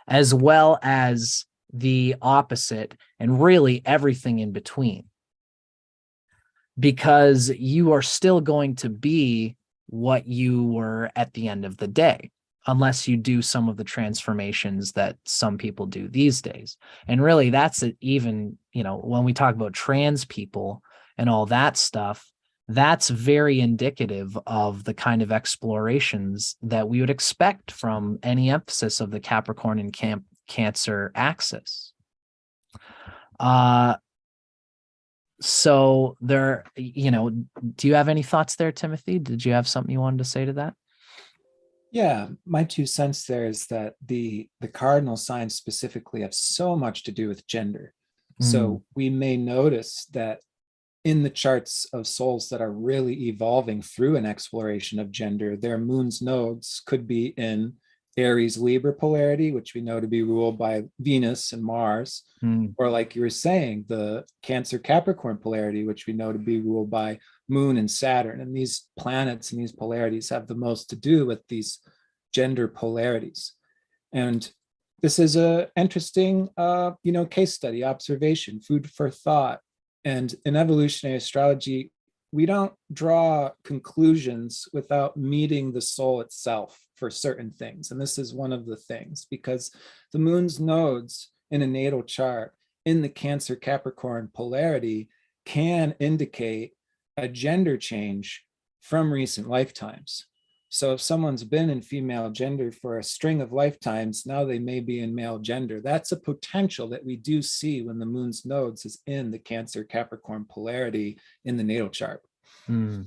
as well as the opposite, and really everything in between. Because you are still going to be what you were at the end of the day, unless you do some of the transformations that some people do these days. And really, that's it. Even, when we talk about trans people and all that stuff, that's very indicative of the kind of explorations that we would expect from any emphasis of the Capricorn and Cancer axis. So there, do you have any thoughts there, Timothy? Did you have something you wanted to say to that? Yeah, my 2 cents there is that the cardinal signs specifically have so much to do with gender. So we may notice that in the charts of souls that are really evolving through an exploration of gender, their moon's nodes could be in Aries Libra polarity, which we know to be ruled by Venus and Mars, or like you were saying, the Cancer Capricorn polarity, which we know to be ruled by Moon and Saturn. And these planets and these polarities have the most to do with these gender polarities. And this is a interesting, case study, observation, food for thought. And in evolutionary astrology, we don't draw conclusions without meeting the soul itself for certain things. And this is one of the things, because the moon's nodes in a natal chart in the Cancer Capricorn polarity can indicate a gender change from recent lifetimes. So if someone's been in female gender for a string of lifetimes, now they may be in male gender. That's a potential that we do see when the moon's nodes is in the Cancer Capricorn polarity in the natal chart.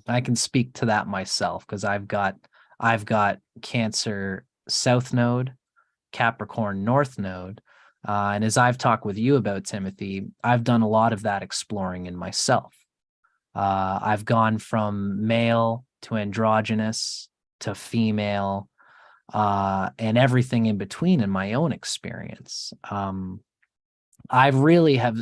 I can speak to that myself because I've got Cancer South Node, Capricorn North Node. And as I've talked with you about, Timothy, I've done a lot of that exploring in myself. I've gone from male to androgynous to female, and everything in between in my own experience. I really have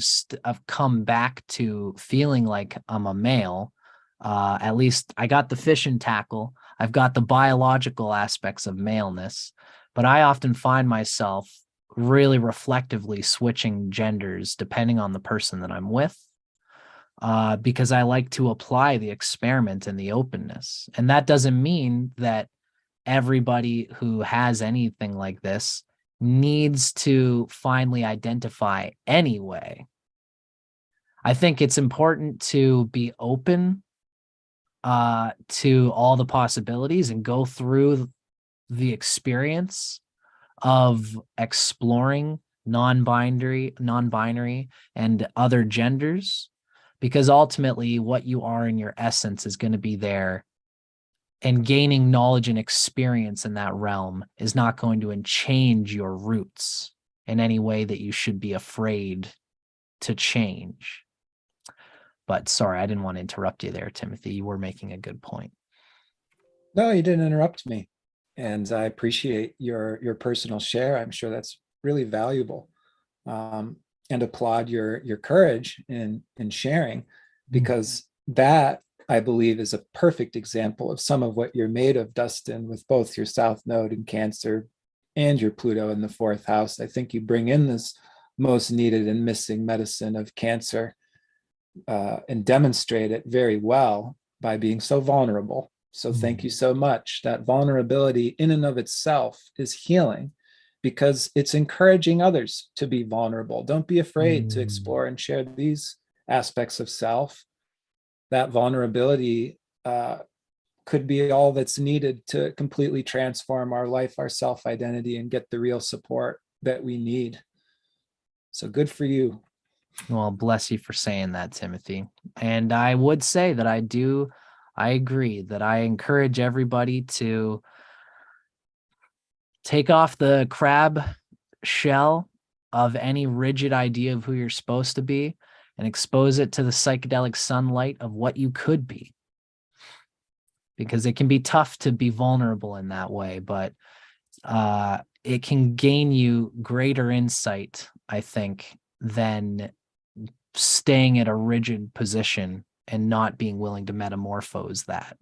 come back to feeling like I'm a male. At least I got the fish and tackle. I've got the biological aspects of maleness, but I often find myself really reflectively switching genders depending on the person that I'm with, because I like to apply the experiment and the openness. And that doesn't mean that everybody who has anything like this needs to finally identify anyway. I think it's important to be open to all the possibilities and go through the experience of exploring non-binary and other genders, because ultimately what you are in your essence is going to be there, and gaining knowledge and experience in that realm is not going to change your roots in any way that you should be afraid to change. But sorry, I didn't want to interrupt you there, Timothy. You were making a good point. No, you didn't interrupt me. And I appreciate your personal share. I'm sure that's really valuable. And applaud your courage in sharing, because that, I believe, is a perfect example of some of what you're made of, Dustin, with both your South Node in Cancer and your Pluto in the fourth house. I think you bring in this most needed and missing medicine of Cancer, and demonstrate it very well by being so vulnerable. So thank you so much. That vulnerability in and of itself is healing, because it's encouraging others to be vulnerable. Don't be afraid to explore and share these aspects of self. That vulnerability could be all that's needed to completely transform our life, our self-identity, and get the real support that we need. So good for you. Well, bless you for saying that, Timothy. And I would say that I agree that I encourage everybody to take off the crab shell of any rigid idea of who you're supposed to be and expose it to the psychedelic sunlight of what you could be. Because it can be tough to be vulnerable in that way, but it can gain you greater insight, I think, than staying at a rigid position and not being willing to metamorphose that.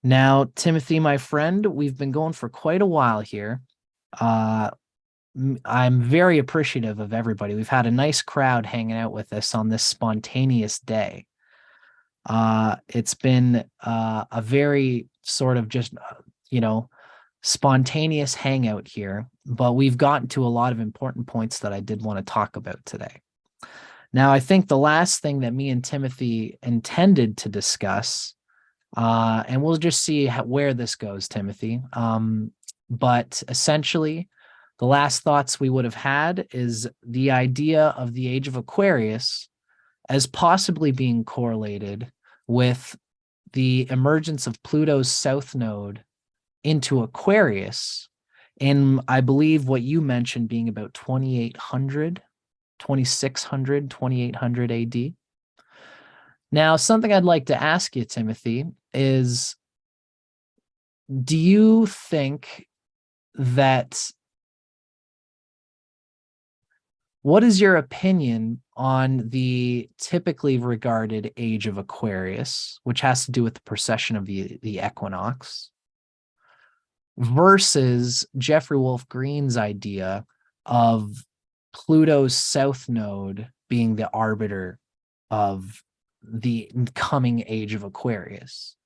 Now, Timothy, my friend, we've been going for quite a while here. I'm very appreciative of everybody. We've had a nice crowd hanging out with us on this spontaneous day. It's been a very sort of just, spontaneous hangout here, but we've gotten to a lot of important points that I did want to talk about today. Now, I think the last thing that me and Timothy intended to discuss, and we'll just see where this goes, Timothy, but essentially, the last thoughts we would have had is the idea of the Age of Aquarius as possibly being correlated with the emergence of Pluto's South Node into Aquarius, and I believe what you mentioned being about 2800, 2600, 2800 AD. Now, something I'd like to ask you, Timothy, is do you think that, what is your opinion on the typically regarded Age of Aquarius, which has to do with the precession of the equinox, versus Jeffrey Wolf Green's idea of Pluto's South Node being the arbiter of the coming Age of Aquarius?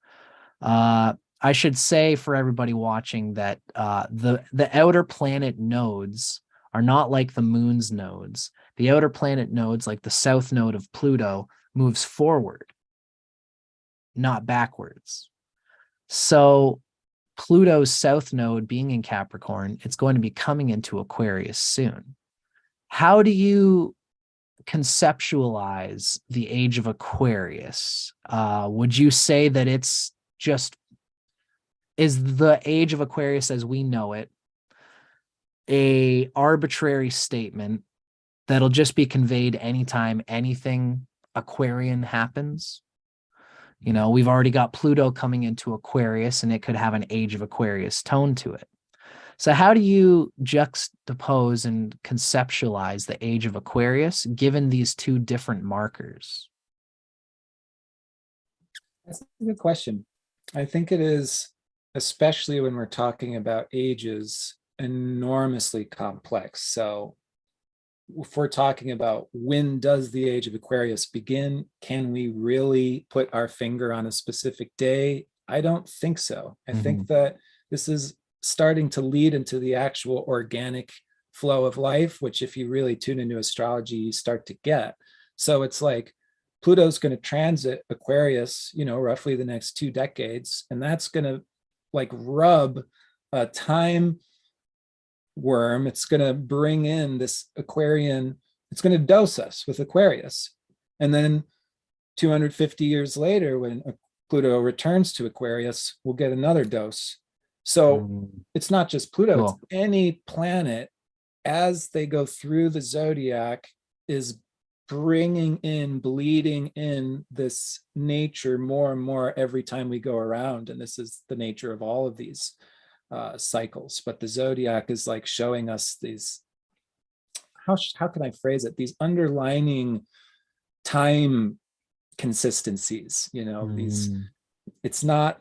I should say for everybody watching that the outer planet nodes are not like the moon's nodes. The outer planet nodes, like the south node of Pluto, moves forward, not backwards. So Pluto's south node being in Capricorn, it's going to be coming into Aquarius soon. How do you conceptualize the age of Aquarius? Would you say that it's just, is the age of Aquarius as we know it a arbitrary statement that'll just be conveyed anytime anything Aquarian happens? You know, we've already got Pluto coming into Aquarius, and it could have an age of Aquarius tone to it. So how do you juxtapose and conceptualize the age of Aquarius given these two different markers? That's a good question. I think it is, especially when we're talking about ages, enormously complex. So if we're talking about when does the age of Aquarius begin, can we really put our finger on a specific day? I don't think so. I think that this is starting to lead into the actual organic flow of life, which if you really tune into astrology, you start to get. So it's like Pluto's going to transit Aquarius, you know, roughly the next 2 decades, and that's going to like rub a time worm. It's going to bring in this Aquarian, it's going to dose us with Aquarius. And then 250 years later, when Pluto returns to Aquarius, we'll get another dose. So it's not just Pluto, Cool. It's any planet as they go through the zodiac is bringing in, bleeding in this nature more and more every time we go around. And this is the nature of all of these cycles. But the zodiac is like showing us these, how can I phrase it? These underlining time consistencies, you know, these, it's not,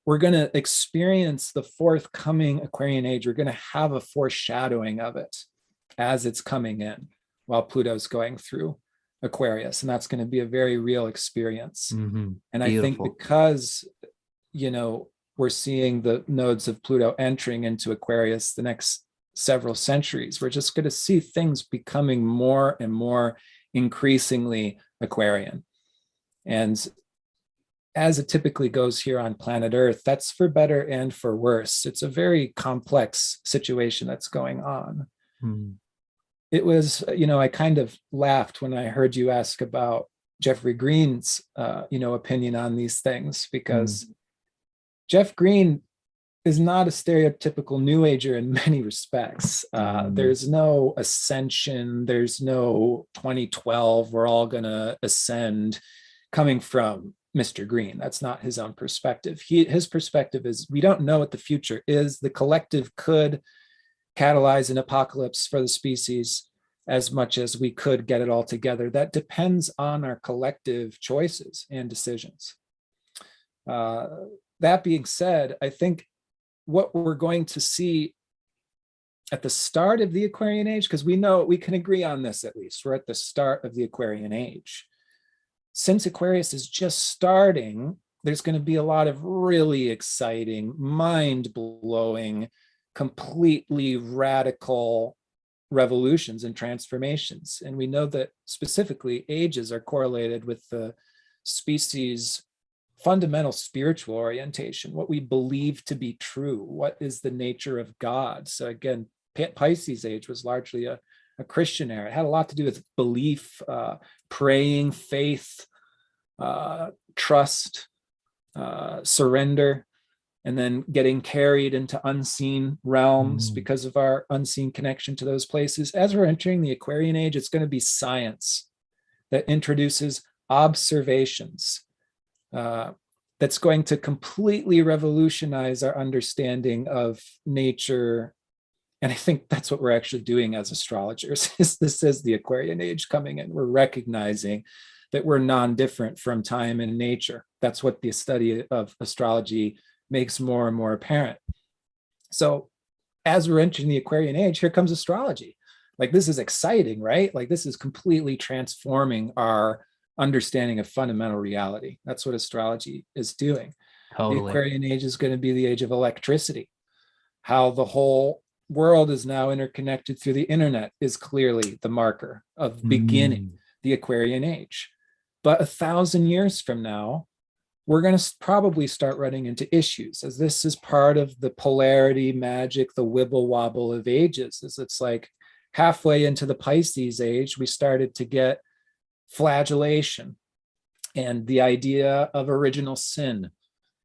we're going to experience the forthcoming Aquarian age. We're going to have a foreshadowing of it as it's coming in while Pluto's going through Aquarius. And that's going to be a very real experience. And I think because, you know, we're seeing the nodes of Pluto entering into Aquarius the next several centuries, we're just going to see things becoming more and more increasingly Aquarian. And as it typically goes here on planet Earth, that's for better and for worse. It's a very complex situation that's going on. It was, you know, I kind of laughed when I heard you ask about Jeffrey Green's, you know, opinion on these things, because Jeff Green is not a stereotypical New Ager in many respects. There's no ascension. There's no 2012, we're all going to ascend coming from Mr. Green. That's not his own perspective. His perspective is we don't know what the future is. The collective could catalyze an apocalypse for the species as much as we could get it all together. That depends on our collective choices and decisions. That being said, I think what we're going to see at the start of the Aquarian age, because we know we can agree on this at least, we're at the start of the Aquarian age. Since Aquarius is just starting, there's going to be a lot of really exciting, mind-blowing, completely radical revolutions and transformations. And we know that specifically ages are correlated with the species' fundamental spiritual orientation, what we believe to be true, what is the nature of God. So again, Pisces age was largely a Christian era. It had a lot to do with belief, praying, faith, trust, surrender, and then getting carried into unseen realms because of our unseen connection to those places. As we're entering the Aquarian age, it's going to be science that introduces observations that's going to completely revolutionize our understanding of nature. And I think that's what we're actually doing as astrologers. This is the Aquarian age coming in. We're recognizing that we're non-different from time and nature. That's what the study of astrology makes more and more apparent. So as we're entering the Aquarian age, here comes astrology. Like, this is exciting, right? Like, this is completely transforming our understanding of fundamental reality. That's what astrology is doing. Totally. The Aquarian age is going to be the age of electricity. How the whole world is now interconnected through the internet is clearly the marker of beginning the Aquarian age. But 1,000 years from now, we're going to probably start running into issues, as this is part of the polarity magic, the wibble wobble of ages. Is it's like halfway into the Pisces age, we started to get flagellation and the idea of original sin,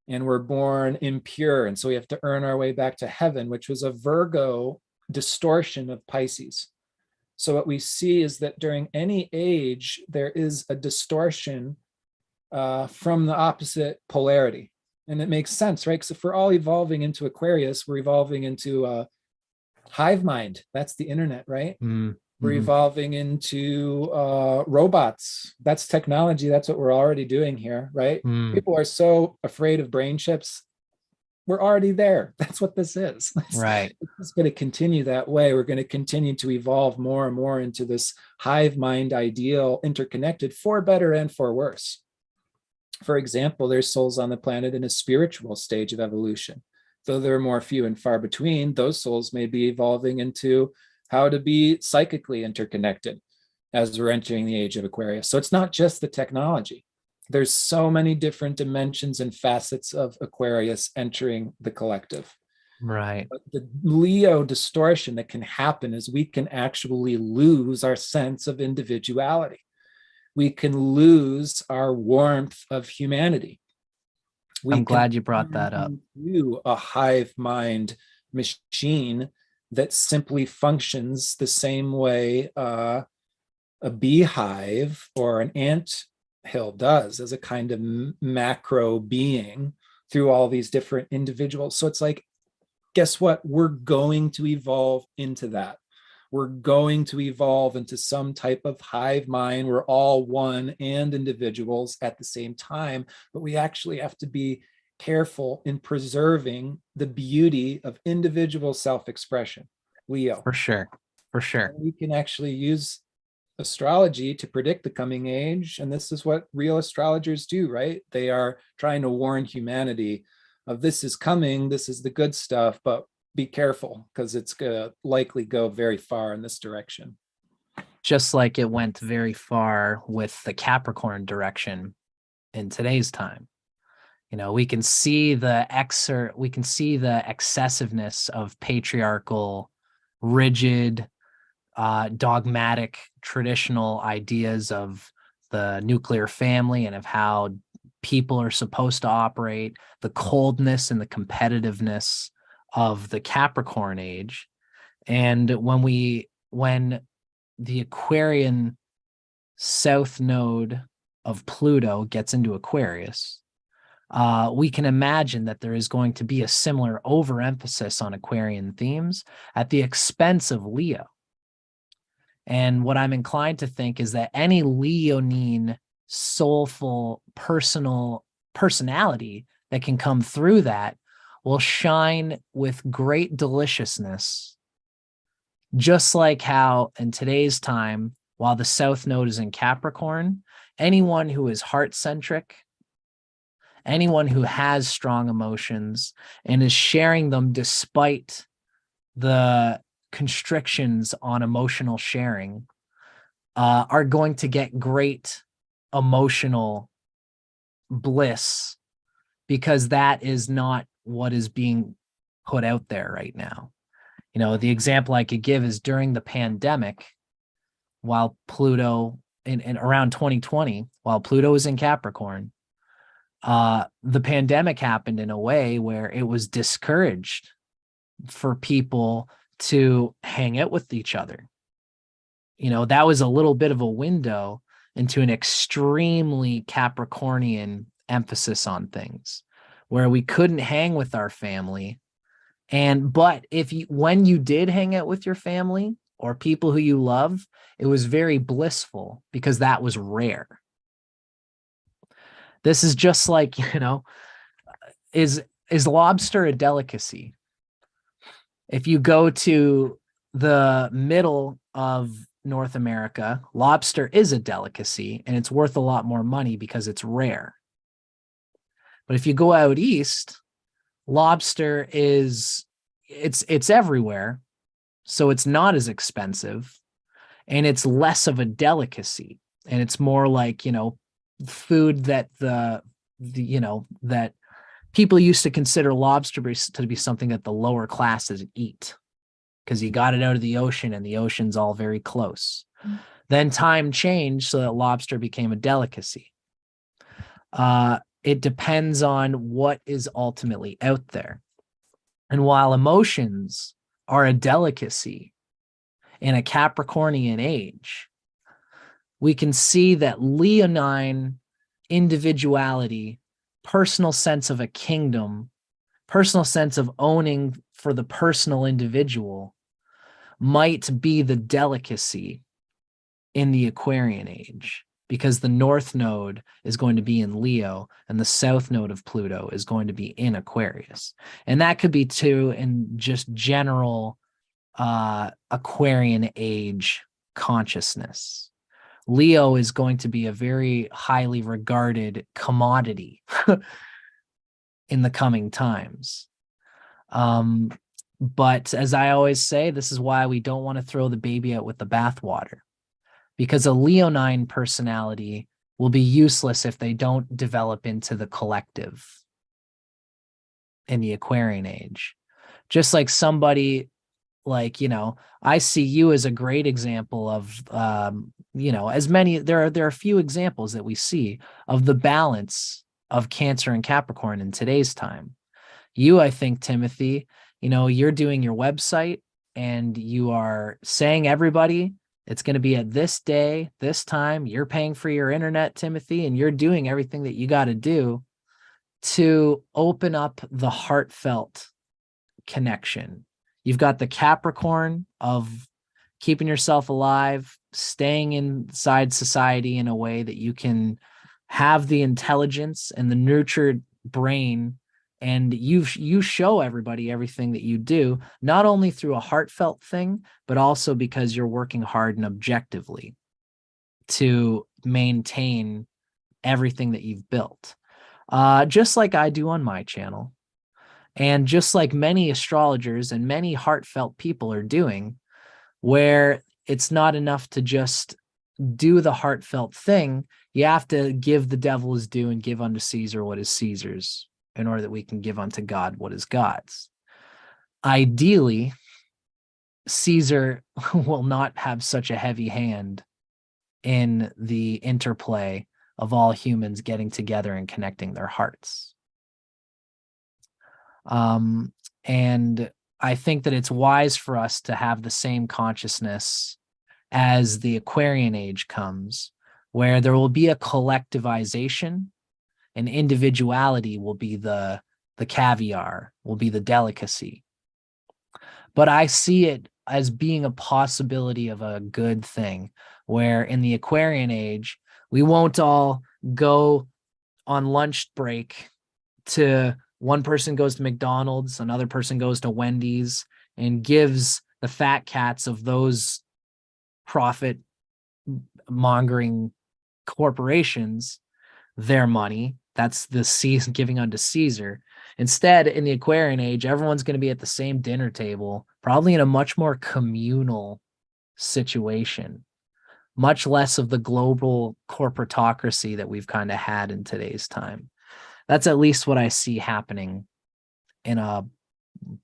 and we're born impure, and so we have to earn our way back to heaven, which was a Virgo distortion of Pisces. So what we see is that during any age, there is a distortion from the opposite polarity. And it makes sense, right? Because if we're all evolving into Aquarius, we're evolving into hive mind. That's the internet, right? We're evolving into robots. That's technology. That's what we're already doing here, right? People are so afraid of brain chips. We're already there. That's what this is. Right. It's going to continue that way. We're going to continue to evolve more and more into this hive mind ideal, interconnected, for better and for worse. For example, there's souls on the planet in a spiritual stage of evolution. Though there are more few and far between, those souls may be evolving into how to be psychically interconnected as we're entering the age of Aquarius. So it's not just the technology. There's so many different dimensions and facets of Aquarius entering the collective. Right. But the Leo distortion that can happen is we can actually lose our sense of individuality. We can lose our warmth of humanity. I'm glad you brought that up. A hive mind machine that simply functions the same way a beehive or an ant hill does, as a kind of macro being through all these different individuals. So it's like, guess what? We're going to evolve into that. We're going to evolve into some type of hive mind. We're all one and individuals at the same time, but we actually have to be careful in preserving the beauty of individual self-expression. Leo. For sure. For sure. And we can actually use astrology to predict the coming age. And this is what real astrologers do, right? They are trying to warn humanity of this is coming, this is the good stuff, but be careful because it's going to likely go very far in this direction. Just like it went very far with the Capricorn direction in today's time. You know, we can see the excessiveness of patriarchal, rigid, dogmatic, traditional ideas of the nuclear family and of how people are supposed to operate, the coldness and the competitiveness of the Capricorn age. And when the Aquarian south node of Pluto gets into Aquarius, we can imagine that there is going to be a similar overemphasis on Aquarian themes at the expense of Leo. And what I'm inclined to think is that any Leonine, soulful, personality that can come through that will shine with great deliciousness. Just like how in today's time, while the South Node is in Capricorn, anyone who is heart-centric, anyone who has strong emotions and is sharing them despite the constrictions on emotional sharing, are going to get great emotional bliss, because that is not what is being put out there right now. You know, the example I could give is during the pandemic, while Pluto in around 2020, while Pluto was in Capricorn, the pandemic happened in a way where it was discouraged for people to hang out with each other. You know, that was a little bit of a window into an extremely Capricornian emphasis on things, where we couldn't hang with our family. But when you did hang out with your family or people who you love, it was very blissful because that was rare. This is just like, you know, is lobster a delicacy? If you go to the middle of North America, lobster is a delicacy and it's worth a lot more money because it's rare. But if you go out east, lobster it's everywhere, So it's not as expensive and it's less of a delicacy. And it's more like, food that that people used to consider lobster to be something that the lower classes eat because you got it out of the ocean and the ocean's all very close. Then time changed so that lobster became a delicacy. It depends on what is ultimately out there. And while emotions are a delicacy in a Capricornian age, we can see that leonine individuality, personal sense of a kingdom, personal sense of owning for the personal individual might be the delicacy in the Aquarian age, because the north node is going to be in Leo and the south node of Pluto is going to be in Aquarius. And that could be too in just general Aquarian age consciousness. Leo is going to be a very highly regarded commodity in the coming times. But as I always say, this is why we don't want to throw the baby out with the bathwater, because a leonine personality will be useless if they don't develop into the collective in the Aquarian age. Just like somebody like, I see you as a great example of, as many, there are a few examples that we see of the balance of Cancer and Capricorn in today's time. You, I think, Timothy, you're doing your website and you are saying everybody, it's going to be at this day, this time. You're paying for your internet, Timothy, and you're doing everything that you got to do to open up the heartfelt connection. You've got the Capricorn of keeping yourself alive, staying inside society in a way that you can have the intelligence and the nurtured brain, and you show everybody everything that you do, not only through a heartfelt thing, but also because you're working hard and objectively to maintain everything that you've built. Just like I do on my channel. And just like many astrologers and many heartfelt people are doing, where it's not enough to just do the heartfelt thing, you have to give the devil his due and give unto Caesar what is Caesar's, in order that we can give unto God what is God's. Ideally, Caesar will not have such a heavy hand in the interplay of all humans getting together and connecting their hearts. And I think that it's wise for us to have the same consciousness as the Aquarian age comes, where there will be a collectivization and individuality will be the caviar, will be the delicacy. But I see it as being a possibility of a good thing, where in the Aquarian age, we won't all go on lunch break to one person goes to McDonald's, another person goes to Wendy's and gives the fat cats of those profit mongering corporations their money. That's the Caesar giving unto Caesar. Instead, in the Aquarian age, everyone's going to be at the same dinner table, probably in a much more communal situation, much less of the global corporatocracy that we've kind of had in today's time. That's at least what I see happening in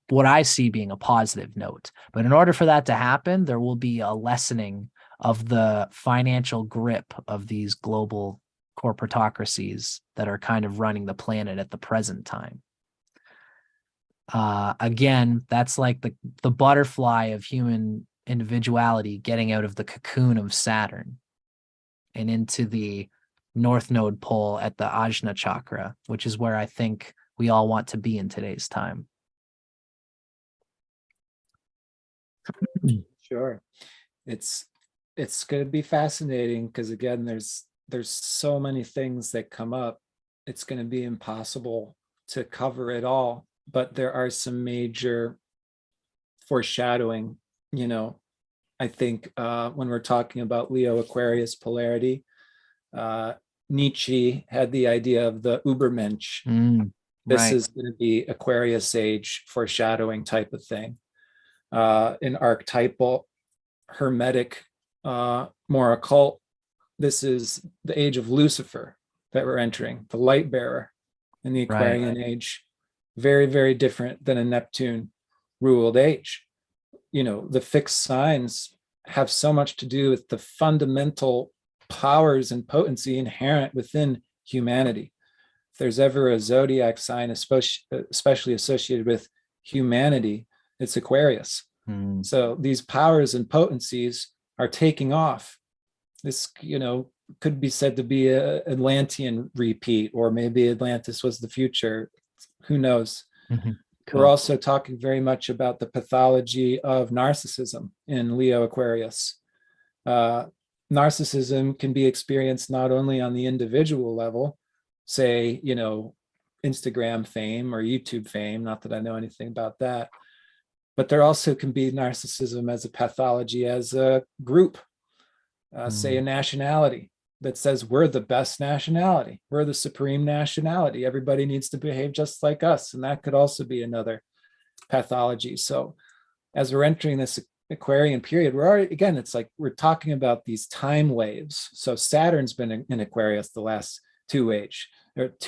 what I see being a positive note. But in order for that to happen, there will be a lessening of the financial grip of these global corporatocracies that are kind of running the planet at the present time. Again, that's like the butterfly of human individuality getting out of the cocoon of Saturn and into the North Node pole at the Ajna chakra, which is where I think we all want to be in today's time. Sure. It's going to be fascinating because, again, there's so many things that come up. It's going to be impossible to cover it all, but there are some major foreshadowing, I think when we're talking about Leo Aquarius polarity, Nietzsche had the idea of the Übermensch. This Right. is going to be Aquarius age foreshadowing type of thing. in archetypal, hermetic, more occult. This is the age of Lucifer that we're entering, the light bearer in the Aquarian age. Very, very different than a Neptune ruled age. You know, the fixed signs have so much to do with the fundamental powers and potency inherent within humanity. If there's ever a zodiac sign, especially associated with humanity, it's Aquarius. So these powers and potencies are taking off. This, you know, could be said to be an Atlantean repeat, or maybe Atlantis was the future. Who knows? Cool. We're also talking very much about the pathology of narcissism in Leo Aquarius. Narcissism can be experienced not only on the individual level, say, you know, Instagram fame or YouTube fame, not that I know anything about that, but there also can be narcissism as a pathology as a group, say a nationality that says we're the best nationality, we're the supreme nationality, everybody needs to behave just like us. And that could also be another pathology. So as we're entering this Aquarian period, we're already, again, it's like we're talking about these time waves. So Saturn's been in Aquarius the last 2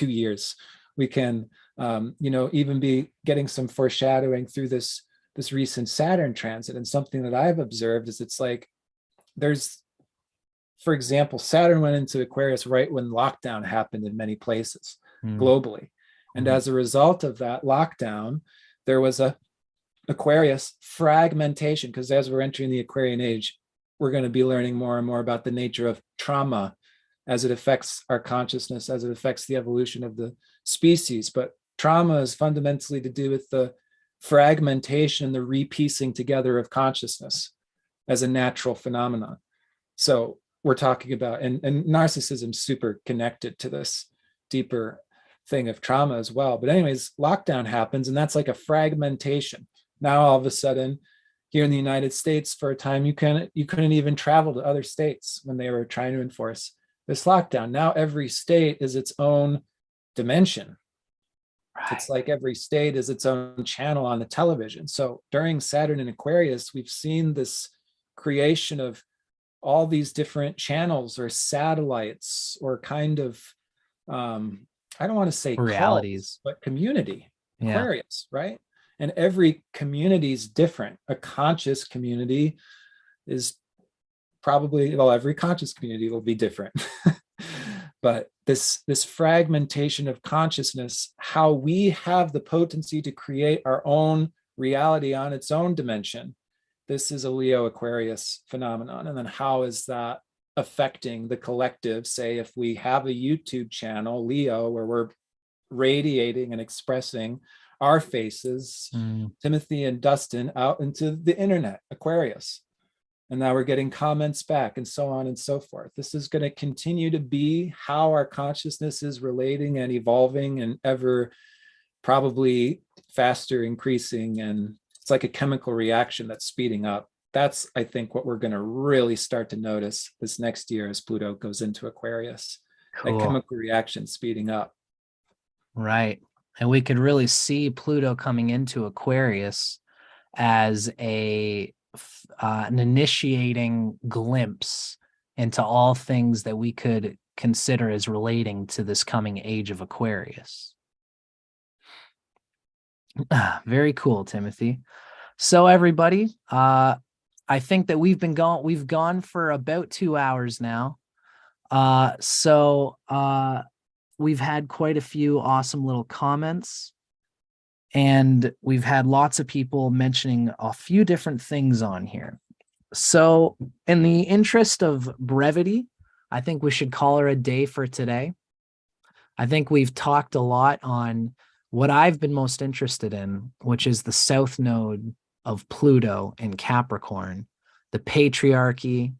years. We can, you know, even be getting some foreshadowing through this recent Saturn transit. And something that I've observed is it's like there's, for example, Saturn went into Aquarius right when lockdown happened in many places globally. And as a result of that lockdown, there was a Aquarius fragmentation, because as we're entering the Aquarian age, we're going to be learning more and more about the nature of trauma as it affects our consciousness, as it affects the evolution of the species. But trauma is fundamentally to do with the fragmentation, the repiecing together of consciousness as a natural phenomenon. So we're talking about, and narcissism super connected to this deeper thing of trauma as well. But anyways, lockdown happens, and that's like a fragmentation. Now all of a sudden, here in the United States, for a time, you couldn't even travel to other states when they were trying to enforce this lockdown. Now every state is its own dimension. Right. It's like every state is its own channel on the television. So during Saturn and Aquarius, we've seen this creation of all these different channels or satellites or kind of, I don't want to say realities, but community, Aquarius, right? And every community is different. A conscious community is probably, well, every conscious community will be different. But this fragmentation of consciousness, how we have the potency to create our own reality on its own dimension, this is a Leo Aquarius phenomenon. And then how is that affecting the collective? Say, if we have a YouTube channel, Leo, where we're radiating and expressing our faces, Timothy and Dustin, out into the internet, Aquarius. And now we're getting comments back and so on and so forth. This is going to continue to be how our consciousness is relating and evolving and ever probably faster increasing. And it's like a chemical reaction that's speeding up. That's, I think, what we're going to really start to notice this next year as Pluto goes into Aquarius. Cool. That chemical reaction speeding up. Right. And we could really see Pluto coming into Aquarius as an initiating glimpse into all things that we could consider as relating to this coming age of Aquarius. Very cool, Timothy. So everybody, I think that we've gone for about 2 hours now. We've had quite a few awesome little comments, and we've had lots of people mentioning a few different things on here. So in the interest of brevity, I think we should call her a day for today. I think we've talked a lot on what I've been most interested in, which is the south node of Pluto in Capricorn, the patriarchy,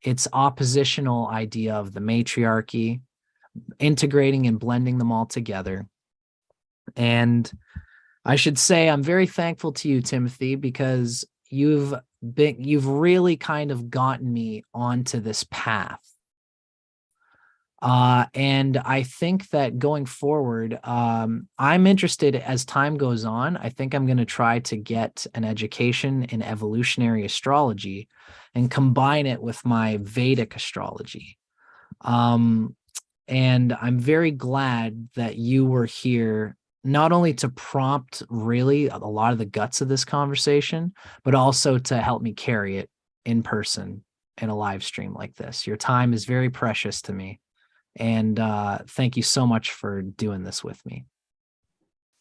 its oppositional idea of the matriarchy, integrating and blending them all together. And I should say I'm very thankful to you, Timothy, because you've really kind of gotten me onto this path. And I think that going forward, I'm interested as time goes on. I think I'm going to try to get an education in evolutionary astrology and combine it with my Vedic astrology. And I'm very glad that you were here, not only to prompt really a lot of the guts of this conversation, but also to help me carry it in person in a live stream like this. Your time is very precious to me. And thank you so much for doing this with me.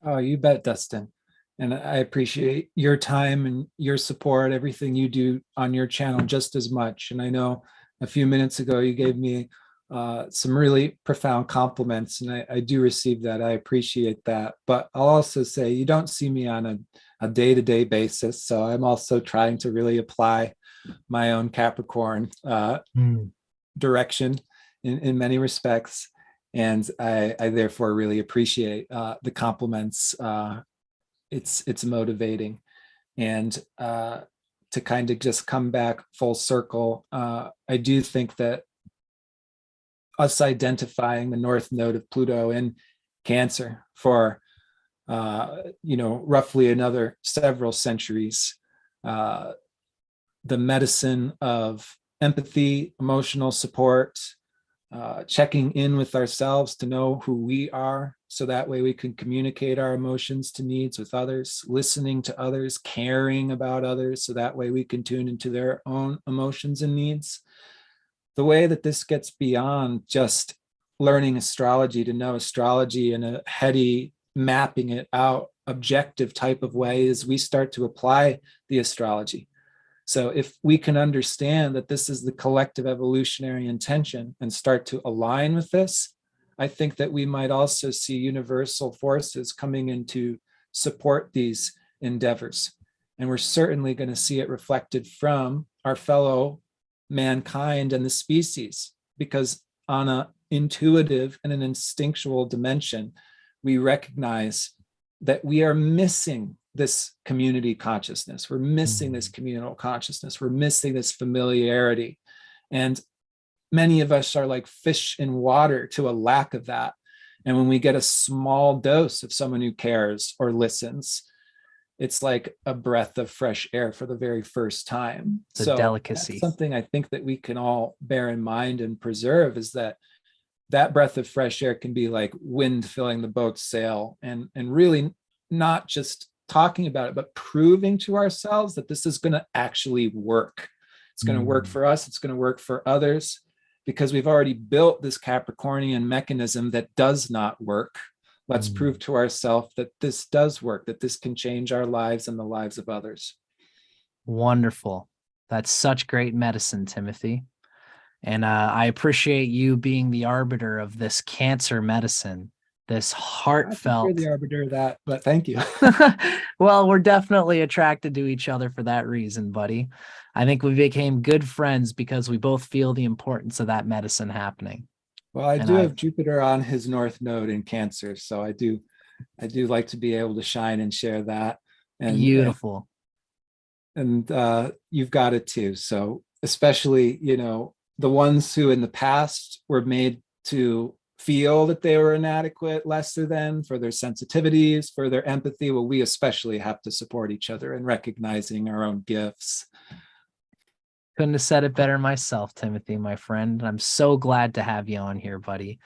Oh, you bet, Dustin. And I appreciate your time and your support, everything you do on your channel just as much. And I know a few minutes ago you gave me some really profound compliments, and I do receive that. I appreciate that. But I'll also say you don't see me on a day-to-day basis. So I'm also trying to really apply my own Capricorn direction in many respects. And I therefore really appreciate the compliments. It's motivating. And to kind of just come back full circle, I do think that us identifying the north node of Pluto in Cancer for roughly another several centuries, the medicine of empathy, emotional support, checking in with ourselves to know who we are, so that way we can communicate our emotions to needs with others, listening to others, caring about others, so that way we can tune into their own emotions and needs. The way that this gets beyond just learning astrology to know astrology in a heady, mapping it out, objective type of way is we start to apply the astrology. So if we can understand that this is the collective evolutionary intention and start to align with this, I think that we might also see universal forces coming in to support these endeavors. And we're certainly going to see it reflected from our fellow mankind and the species, because on an intuitive and an instinctual dimension, we recognize that we are missing this community consciousness. We're missing this communal consciousness. We're missing this familiarity. And many of us are like fish in water to a lack of that. And when we get a small dose of someone who cares or listens, it's like a breath of fresh air for the very first time. It's a so delicacy. That's something I think that we can all bear in mind and preserve, is that breath of fresh air can be like wind filling the boat's sail, and really not just talking about it, but proving to ourselves that this is going to actually work. It's going to work for us. It's going to work for others, because we've already built this Capricornian mechanism that does not work. Let's prove to ourselves that this does work, that this can change our lives and the lives of others. Wonderful. That's such great medicine, Timothy. And I appreciate you being the arbiter of this Cancer medicine, this heartfelt. You're the arbiter of that, but thank you. Well, we're definitely attracted to each other for that reason, buddy. I think we became good friends because we both feel the importance of that medicine happening. Well, I do have Jupiter on his north node in Cancer, so I do like to be able to shine and share that. And beautiful. And you've got it too. So especially, the ones who in the past were made to feel that they were inadequate, lesser than, for their sensitivities, for their empathy. Well, we especially have to support each other in recognizing our own gifts. Couldn't have said it better myself, Timothy, my friend. I'm so glad to have you on here, buddy.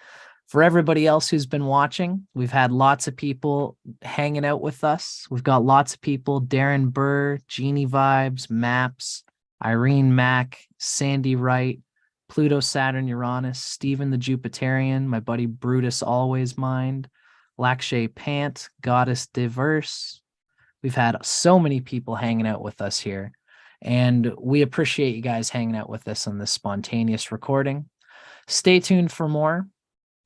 For everybody else who's been watching, we've had lots of people hanging out with us. We've got lots of people: Darren Burr, Jeannie Vibes, Maps, Irene Mack, Sandy Wright, Pluto, Saturn, Uranus, Stephen the Jupiterian, my buddy Brutus Always Mind, Lakshay Pant, Goddess Diverse. We've had so many people hanging out with us here, and we appreciate you guys hanging out with us on this spontaneous recording. Stay tuned for more.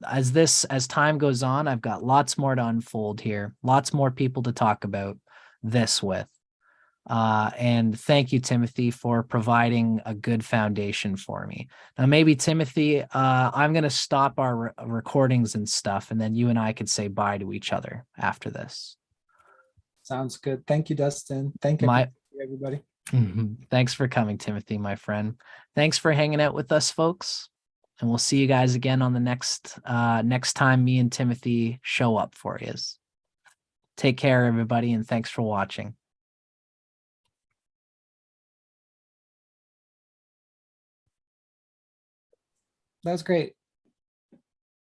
As time goes on, I've got lots more to unfold here, lots more people to talk about this with. And thank you, Timothy, for providing a good foundation for me. Now, maybe, Timothy, I'm going to stop our recordings and stuff, and then you and I could say bye to each other after this. Sounds good. Thank you, Dustin. Thank you, everybody. Thanks for coming, Timothy, my friend. Thanks for hanging out with us, folks. And we'll see you guys again on the next time me and Timothy show up for you. Take care, everybody, and thanks for watching. That was great.